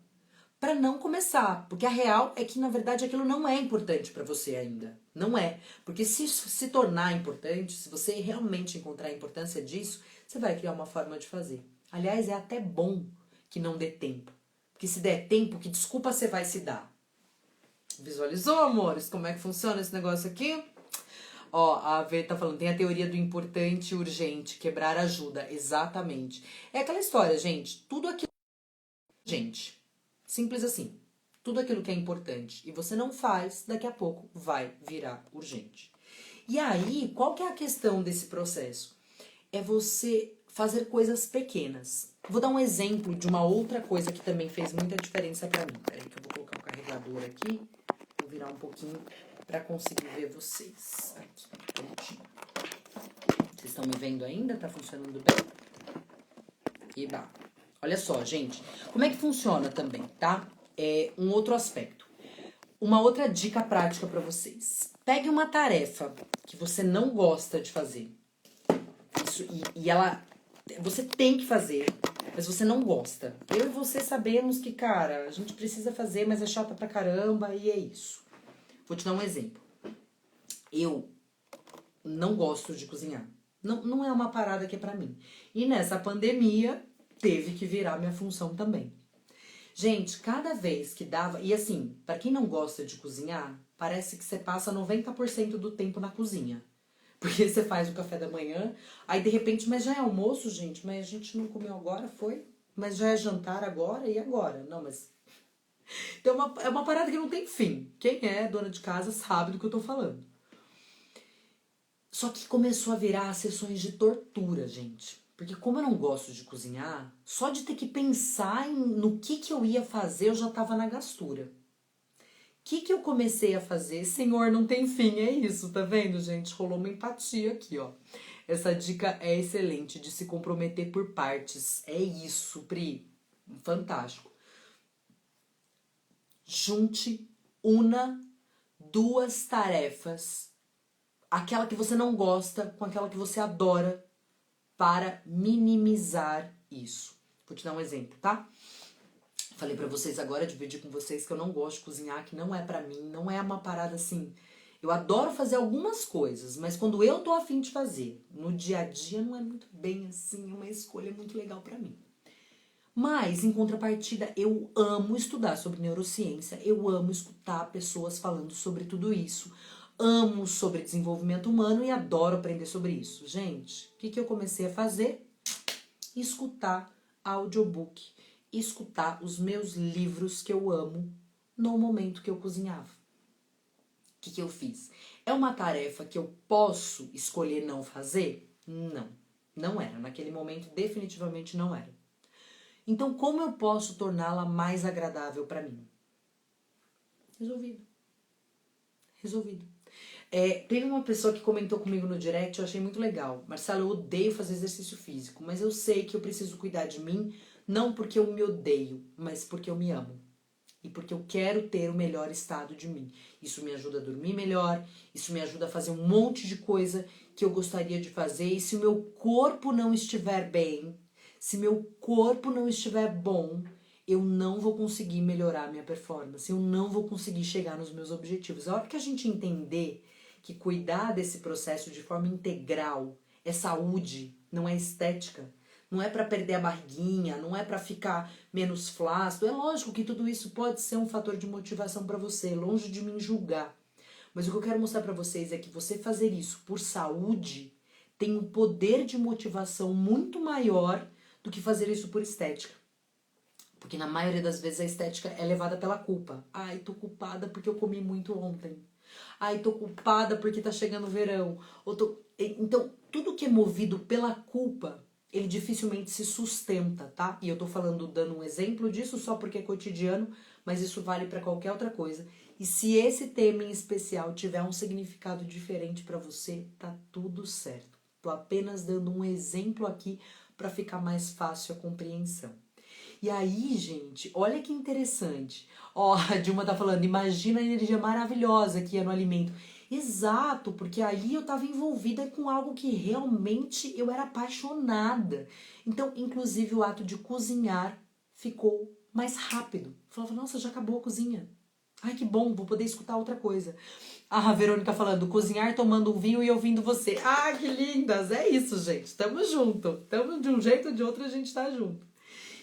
pra não começar. Porque a real é que, na verdade, aquilo não é importante pra você ainda. Não é. Porque se isso se tornar importante, se você realmente encontrar a importância disso, você vai criar uma forma de fazer. Aliás, é até bom que não dê tempo. Porque se der tempo, que desculpa você vai se dar? Visualizou, amores, como é que funciona esse negócio aqui? Ó, a V tá falando, tem a teoria do importante e urgente, quebrar ajuda. Exatamente. É aquela história, gente, tudo aquilo... Gente, simples assim. Tudo aquilo que é importante e você não faz, daqui a pouco vai virar urgente. E aí, qual que é a questão desse processo? É você fazer coisas pequenas. Vou dar um exemplo de uma outra coisa que também fez muita diferença pra mim. Peraí que eu vou colocar o carregador aqui. Vou virar um pouquinho pra conseguir ver vocês. Aqui, prontinho. Vocês estão me vendo ainda? Tá funcionando bem? Eba. Olha só, gente. Como é que funciona também, tá? É um outro aspecto. Uma outra dica prática pra vocês. Pegue uma tarefa que você não gosta de fazer. Isso, e ela... Você tem que fazer, mas você não gosta. Eu e você sabemos que, cara, a gente precisa fazer, mas é chata pra caramba e é isso. Vou te dar um exemplo. Eu não gosto de cozinhar. Não é uma parada que é pra mim. E nessa pandemia, teve que virar minha função também. Gente, cada vez que dava... E assim, pra quem não gosta de cozinhar, parece que você passa 90% do tempo na cozinha. Porque você faz o café da manhã, aí de repente, mas já é almoço, gente? Mas a gente não comeu agora, foi? Mas já é jantar agora, e agora? Não, mas... Então é uma parada que não tem fim. Quem é dona de casa sabe do que eu tô falando. Só que começou a virar sessões de tortura, gente. Porque como eu não gosto de cozinhar, só de ter que pensar no que eu ia fazer, eu já tava na gastura. O que eu comecei a fazer? Senhor, não tem fim, é isso, tá vendo, gente? Rolou uma empatia aqui, ó. Essa dica é excelente, de se comprometer por partes. É isso, Pri. Fantástico. Junte, una duas tarefas, aquela que você não gosta com aquela que você adora, para minimizar isso. Vou te dar um exemplo, tá? Falei pra vocês agora, dividir com vocês que eu não gosto de cozinhar, que não é pra mim, não é uma parada assim. Eu adoro fazer algumas coisas, mas quando eu tô afim de fazer, no dia a dia não é muito bem assim, é uma escolha muito legal pra mim. Mas, em contrapartida, eu amo estudar sobre neurociência, eu amo escutar pessoas falando sobre tudo isso, amo sobre desenvolvimento humano e adoro aprender sobre isso. Gente, o que eu comecei a fazer? Escutar audiobook, escutar os meus livros que eu amo no momento que eu cozinhava. O que eu fiz? É uma tarefa que eu posso escolher não fazer? Não, não era. Naquele momento, definitivamente não era. Então, como eu posso torná-la mais agradável para mim? Resolvido. Resolvido. Teve uma pessoa que comentou comigo no direct, eu achei muito legal. Marcelo, eu odeio fazer exercício físico, mas eu sei que eu preciso cuidar de mim, não porque eu me odeio, mas porque eu me amo. E porque eu quero ter o melhor estado de mim. Isso me ajuda a dormir melhor, isso me ajuda a fazer um monte de coisa que eu gostaria de fazer. E se o meu corpo não estiver bem, se meu corpo não estiver bom, eu não vou conseguir melhorar a minha performance, eu não vou conseguir chegar nos meus objetivos. A hora que a gente entender que cuidar desse processo de forma integral é saúde, não é estética, não é para perder a barriguinha, não é para ficar menos flácido. É lógico que tudo isso pode ser um fator de motivação para você, longe de me julgar. Mas o que eu quero mostrar para vocês é que você fazer isso por saúde tem um poder de motivação muito maior do que fazer isso por estética. Porque na maioria das vezes a estética é levada pela culpa. Ai, tô culpada porque eu comi muito ontem. Ai, tô culpada porque tá chegando o verão. Então, tudo que é movido pela culpa, ele dificilmente se sustenta, tá? E eu tô falando, dando um exemplo disso só porque é cotidiano, mas isso vale pra qualquer outra coisa. E se esse tema em especial tiver um significado diferente pra você, tá tudo certo. Tô apenas dando um exemplo aqui para ficar mais fácil a compreensão. E aí, gente, olha que interessante. Ó, a Dilma tá falando, imagina a energia maravilhosa que é no alimento. Exato, porque aí eu tava envolvida com algo que realmente eu era apaixonada. Então, inclusive, o ato de cozinhar ficou mais rápido. Eu falava, nossa, já acabou a cozinha. Ai, que bom, vou poder escutar outra coisa. Ah, a Verônica falando, cozinhar, tomando um vinho e ouvindo você. Ah, que lindas! É isso, gente. Tamo junto. Tamo de um jeito ou de outro, a gente tá junto.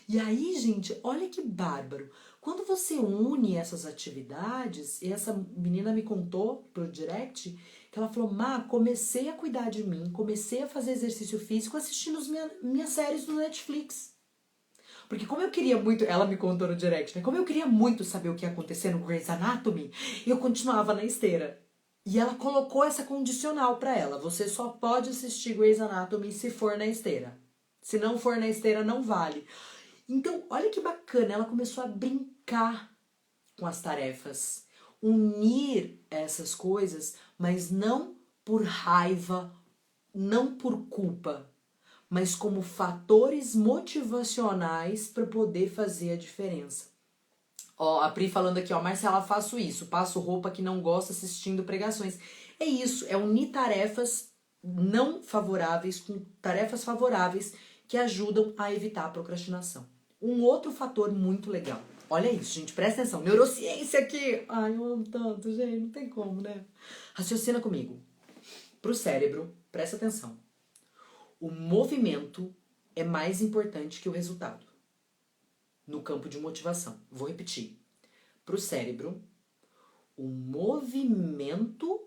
E aí, gente, olha que bárbaro. Quando você une essas atividades, e essa menina me contou pro direct, que ela falou, Má, comecei a cuidar de mim, comecei a fazer exercício físico assistindo minhas séries no Netflix. Porque como eu queria muito, ela me contou no direct, né? Como eu queria muito saber o que ia acontecer no Grey's Anatomy, eu continuava na esteira. E ela colocou essa condicional pra ela. Você só pode assistir Grey's Anatomy se for na esteira. Se não for na esteira, não vale. Então, olha que bacana, ela começou a brincar com as tarefas, unir essas coisas, mas não por raiva, não por culpa, mas como fatores motivacionais para poder fazer a diferença. Ó, a Pri falando aqui, ó, Marcela, faço isso, passo roupa que não gosto assistindo pregações. É isso, é unir tarefas não favoráveis com tarefas favoráveis que ajudam a evitar a procrastinação. Um outro fator muito legal. Olha isso, gente, presta atenção. Neurociência aqui. Ai, eu amo tanto, gente, não tem como, né? Raciocina comigo. Pro cérebro, presta atenção. O movimento é mais importante que o resultado no campo de motivação. Vou repetir. Pro cérebro, o movimento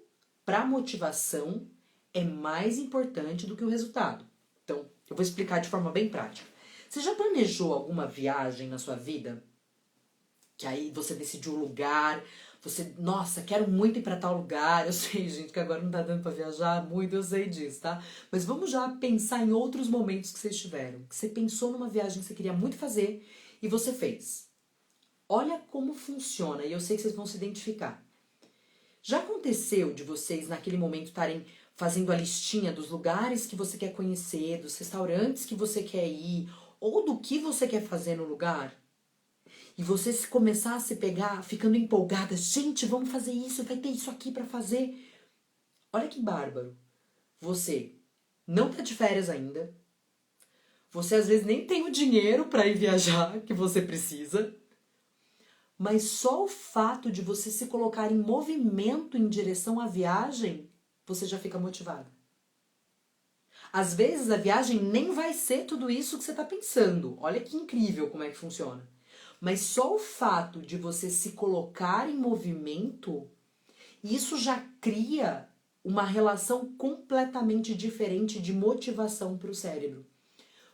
para motivação é mais importante do que o resultado. Então, eu vou explicar de forma bem prática. Você já planejou alguma viagem na sua vida? Que aí você decidiu o lugar, você, nossa, quero muito ir pra tal lugar. Eu sei, gente, que agora não tá dando pra viajar muito, eu sei disso, tá? Mas vamos já pensar em outros momentos que vocês tiveram. Que você pensou numa viagem que você queria muito fazer e você fez. Olha como funciona, e eu sei que vocês vão se identificar. Já aconteceu de vocês, naquele momento, estarem fazendo a listinha dos lugares que você quer conhecer, dos restaurantes que você quer ir, ou do que você quer fazer no lugar? E você se começar a se pegar, ficando empolgada, gente, vamos fazer isso, vai ter isso aqui pra fazer. Olha que bárbaro. Você não tá de férias ainda. Você às vezes nem tem o dinheiro pra ir viajar que você precisa. Mas só o fato de você se colocar em movimento em direção à viagem, você já fica motivado. Às vezes a viagem nem vai ser tudo isso que você tá pensando. Olha que incrível como é que funciona. Mas só o fato de você se colocar em movimento, isso já cria uma relação completamente diferente de motivação para o cérebro.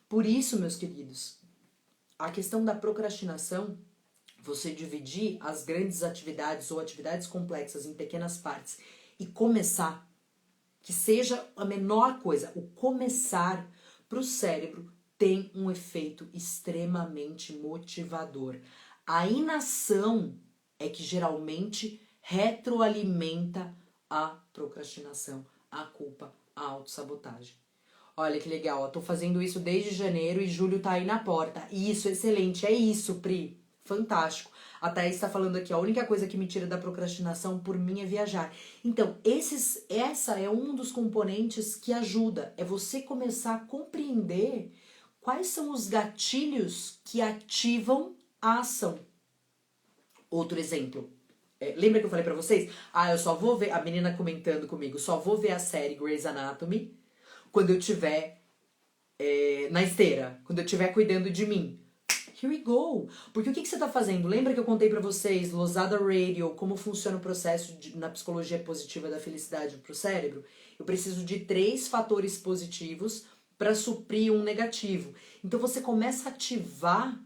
Por isso, meus queridos, a questão da procrastinação, você dividir as grandes atividades ou atividades complexas em pequenas partes e começar, que seja a menor coisa, o começar para o cérebro tem um efeito extremamente motivador. A inação é que geralmente retroalimenta a procrastinação, a culpa, a autossabotagem. Olha que legal, ó, tô fazendo isso desde janeiro e julho tá aí na porta. Isso, excelente, é isso, Pri. Fantástico. A Thaís está falando aqui, a única coisa que me tira da procrastinação por mim é viajar. Então, essa é um dos componentes que ajuda. É você começar a compreender quais são os gatilhos que ativam a ação. Outro exemplo. Lembra que eu falei pra vocês? Eu só vou ver, a menina comentando comigo, só vou ver a série Grey's Anatomy quando eu tiver na esteira, quando eu estiver cuidando de mim. Here we go. Porque o que você tá fazendo? Lembra que eu contei pra vocês, Losada Radio, como funciona o processo na psicologia positiva da felicidade pro cérebro? Eu preciso de 3 fatores positivos para suprir um negativo. Então você começa a ativar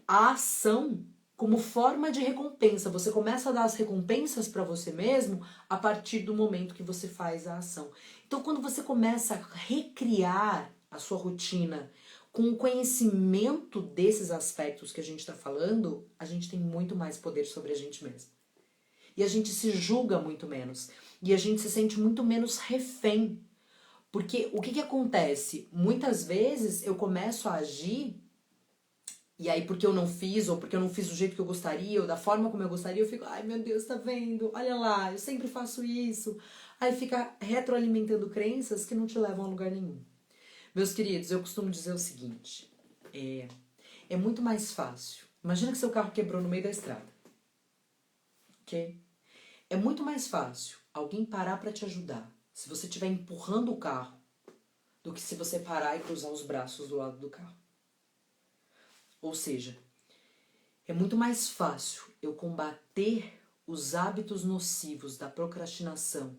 a ação como forma de recompensa. Você começa a dar as recompensas para você mesmo a partir do momento que você faz a ação. Então, quando você começa a recriar a sua rotina com o conhecimento desses aspectos que a gente está falando, a gente tem muito mais poder sobre a gente mesmo. E a gente se julga muito menos. E a gente se sente muito menos refém. Porque o que que acontece? Muitas vezes eu começo a agir, e aí porque eu não fiz, ou porque eu não fiz do jeito que eu gostaria, ou da forma como eu gostaria, eu fico, ai meu Deus, tá vendo? Olha lá, eu sempre faço isso. Aí fica retroalimentando crenças que não te levam a lugar nenhum. Meus queridos, eu costumo dizer o seguinte, é muito mais fácil. Imagina que seu carro quebrou no meio da estrada, ok? É muito mais fácil alguém parar para te ajudar se você estiver empurrando o carro do que se você parar e cruzar os braços do lado do carro. Ou seja, é muito mais fácil eu combater os hábitos nocivos da procrastinação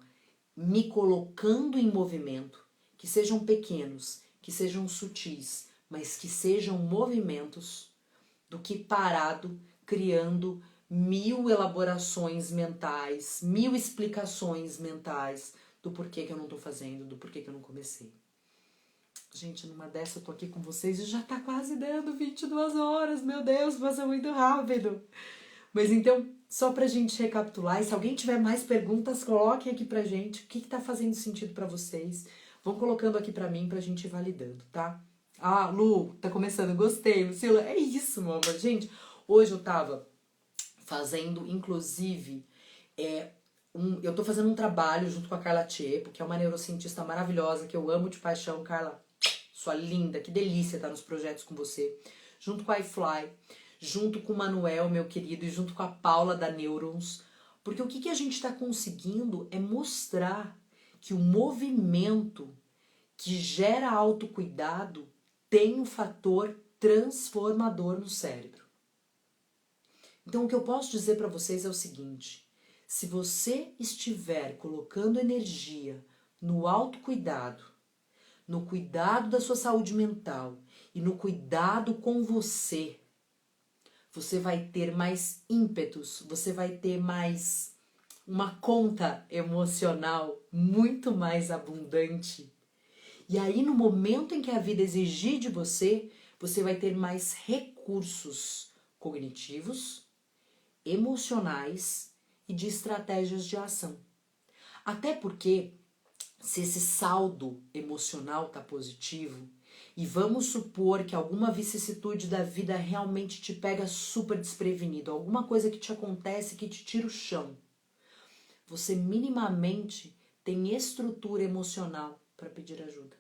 me colocando em movimento, que sejam pequenos, que sejam sutis, mas que sejam movimentos, do que parado criando 1000 elaborações mentais, 1000 explicações mentais do porquê que eu não tô fazendo, do porquê que eu não comecei. Gente, numa dessa eu tô aqui com vocês e já tá quase dando 22 horas, meu Deus, passou muito rápido. Mas então, só pra gente recapitular, e se alguém tiver mais perguntas, coloquem aqui pra gente o que tá fazendo sentido pra vocês. Vão colocando aqui pra mim pra gente ir validando, tá? Ah, Lu, tá começando, gostei, Lucila, é isso, meu amor. Gente, hoje eu tava fazendo, inclusive, eu tô fazendo um trabalho junto com a Carla Tiepo, que é uma neurocientista maravilhosa, que eu amo de paixão. Carla, sua linda, que delícia estar nos projetos com você. Junto com a iFly, junto com o Manuel, meu querido, e junto com a Paula da Neurons. Porque o que a gente está conseguindo é mostrar que o movimento que gera autocuidado tem um fator transformador no cérebro. Então o que eu posso dizer para vocês é o seguinte: se você estiver colocando energia no autocuidado, no cuidado da sua saúde mental e no cuidado com você, você vai ter mais ímpetos, você vai ter mais uma conta emocional muito mais abundante. E aí, no momento em que a vida exigir de você, você vai ter mais recursos cognitivos, emocionais e de estratégias de ação. Até porque, se esse saldo emocional está positivo, e vamos supor que alguma vicissitude da vida realmente te pega super desprevenido, alguma coisa que te acontece que te tira o chão, você minimamente tem estrutura emocional para pedir ajuda.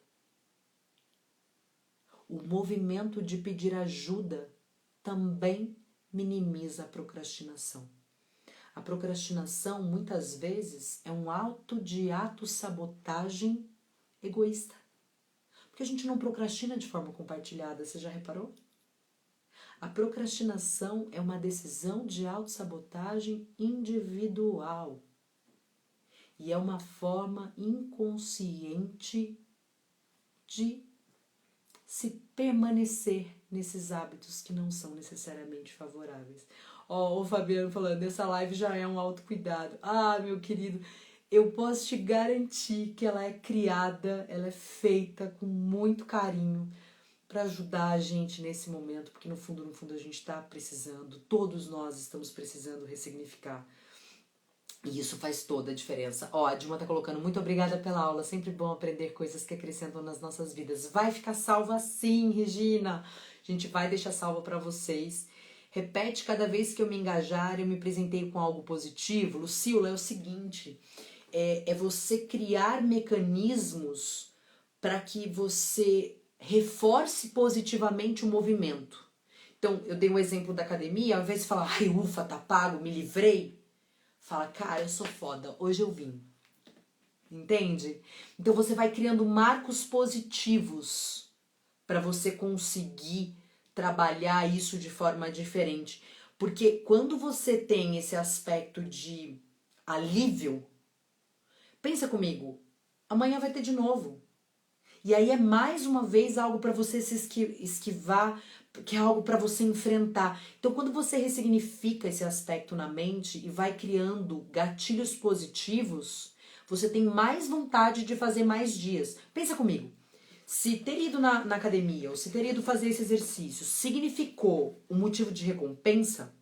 O movimento de pedir ajuda também minimiza a procrastinação. A procrastinação, muitas vezes, é um ato de autossabotagem egoísta. Porque a gente não procrastina de forma compartilhada, você já reparou? A procrastinação é uma decisão de autossabotagem individual. E é uma forma inconsciente de se permanecer nesses hábitos que não são necessariamente favoráveis. Ó, o Fabiano falando, essa live já é um autocuidado. Ah, meu querido, eu posso te garantir que ela é criada, ela é feita com muito carinho para ajudar a gente nesse momento, porque no fundo a gente está precisando, todos nós estamos precisando ressignificar. E isso faz toda a diferença. Ó, a Dilma tá colocando, muito obrigada pela aula, sempre bom aprender coisas que acrescentam nas nossas vidas. Vai ficar salva sim, Regina. A gente vai deixar salva para vocês. Repete cada vez que eu me engajar, eu me apresentei com algo positivo. Lucila, é o seguinte, é você criar mecanismos para que você reforce positivamente o movimento. Então, eu dei um exemplo da academia, ao invés de falar, ai, ufa, tá pago, me livrei, fala, cara, eu sou foda, hoje eu vim. Entende? Então você vai criando marcos positivos para você conseguir trabalhar isso de forma diferente. Porque quando você tem esse aspecto de alívio, pensa comigo, amanhã vai ter de novo. E aí é mais uma vez algo para você se esquivar, que é algo para você enfrentar. Então, quando você ressignifica esse aspecto na mente e vai criando gatilhos positivos, você tem mais vontade de fazer mais dias. Pensa comigo, se ter ido na academia ou se ter ido fazer esse exercício significou um motivo de recompensa,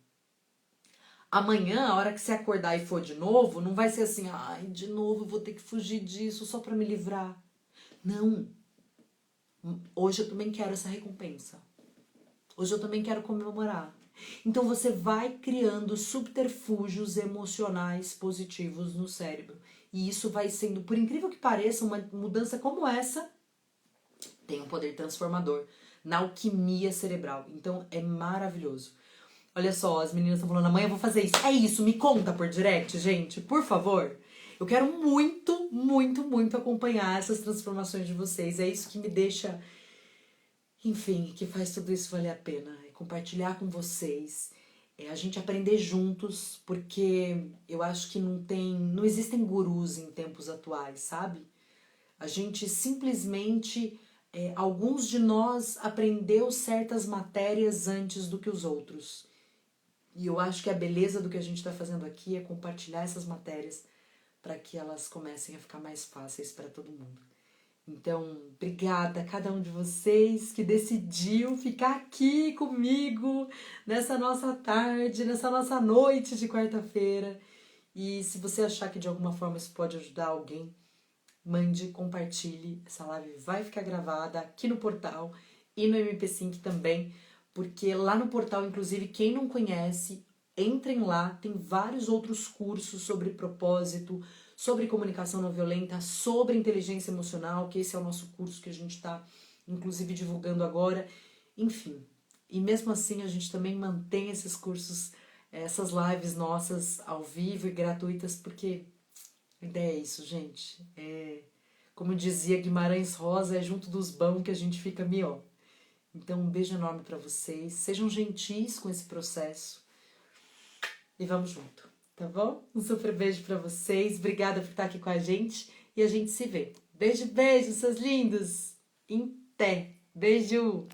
amanhã, a hora que você acordar e for de novo, não vai ser assim, ai, de novo eu vou ter que fugir disso só para me livrar. Não. Hoje eu também quero essa recompensa. Hoje eu também quero comemorar. Então você vai criando subterfúgios emocionais positivos no cérebro. E isso vai sendo, por incrível que pareça, uma mudança como essa tem um poder transformador na alquimia cerebral. Então é maravilhoso. Olha só, as meninas estão falando, amanhã eu vou fazer isso. É isso, me conta por direct, gente, por favor. Eu quero muito, muito, muito acompanhar essas transformações de vocês. É isso que me deixa, enfim, que faz tudo isso valer a pena. É compartilhar com vocês, é a gente aprender juntos, porque eu acho que não existem gurus em tempos atuais, sabe? A gente simplesmente, alguns de nós aprendeu certas matérias antes do que os outros. E eu acho que a beleza do que a gente está fazendo aqui é compartilhar essas matérias para que elas comecem a ficar mais fáceis para todo mundo. Então, obrigada a cada um de vocês que decidiu ficar aqui comigo nessa nossa tarde, nessa nossa noite de quarta-feira. E se você achar que de alguma forma isso pode ajudar alguém, mande, compartilhe. Essa live vai ficar gravada aqui no portal e no MP5 também, porque lá no portal, inclusive, quem não conhece, entrem lá, tem vários outros cursos sobre propósito, sobre comunicação não violenta, sobre inteligência emocional, que esse é o nosso curso que a gente está, inclusive, divulgando agora. Enfim, e mesmo assim a gente também mantém esses cursos, essas lives nossas ao vivo e gratuitas, porque a ideia é isso, gente. Como dizia Guimarães Rosa, é junto dos bons que a gente fica melhor. Então, um beijo enorme para vocês. Sejam gentis com esse processo. E vamos junto, tá bom? Um super beijo para vocês. Obrigada por estar aqui com a gente. E a gente se vê. Beijo, beijo, seus lindos. Em té. Beijo.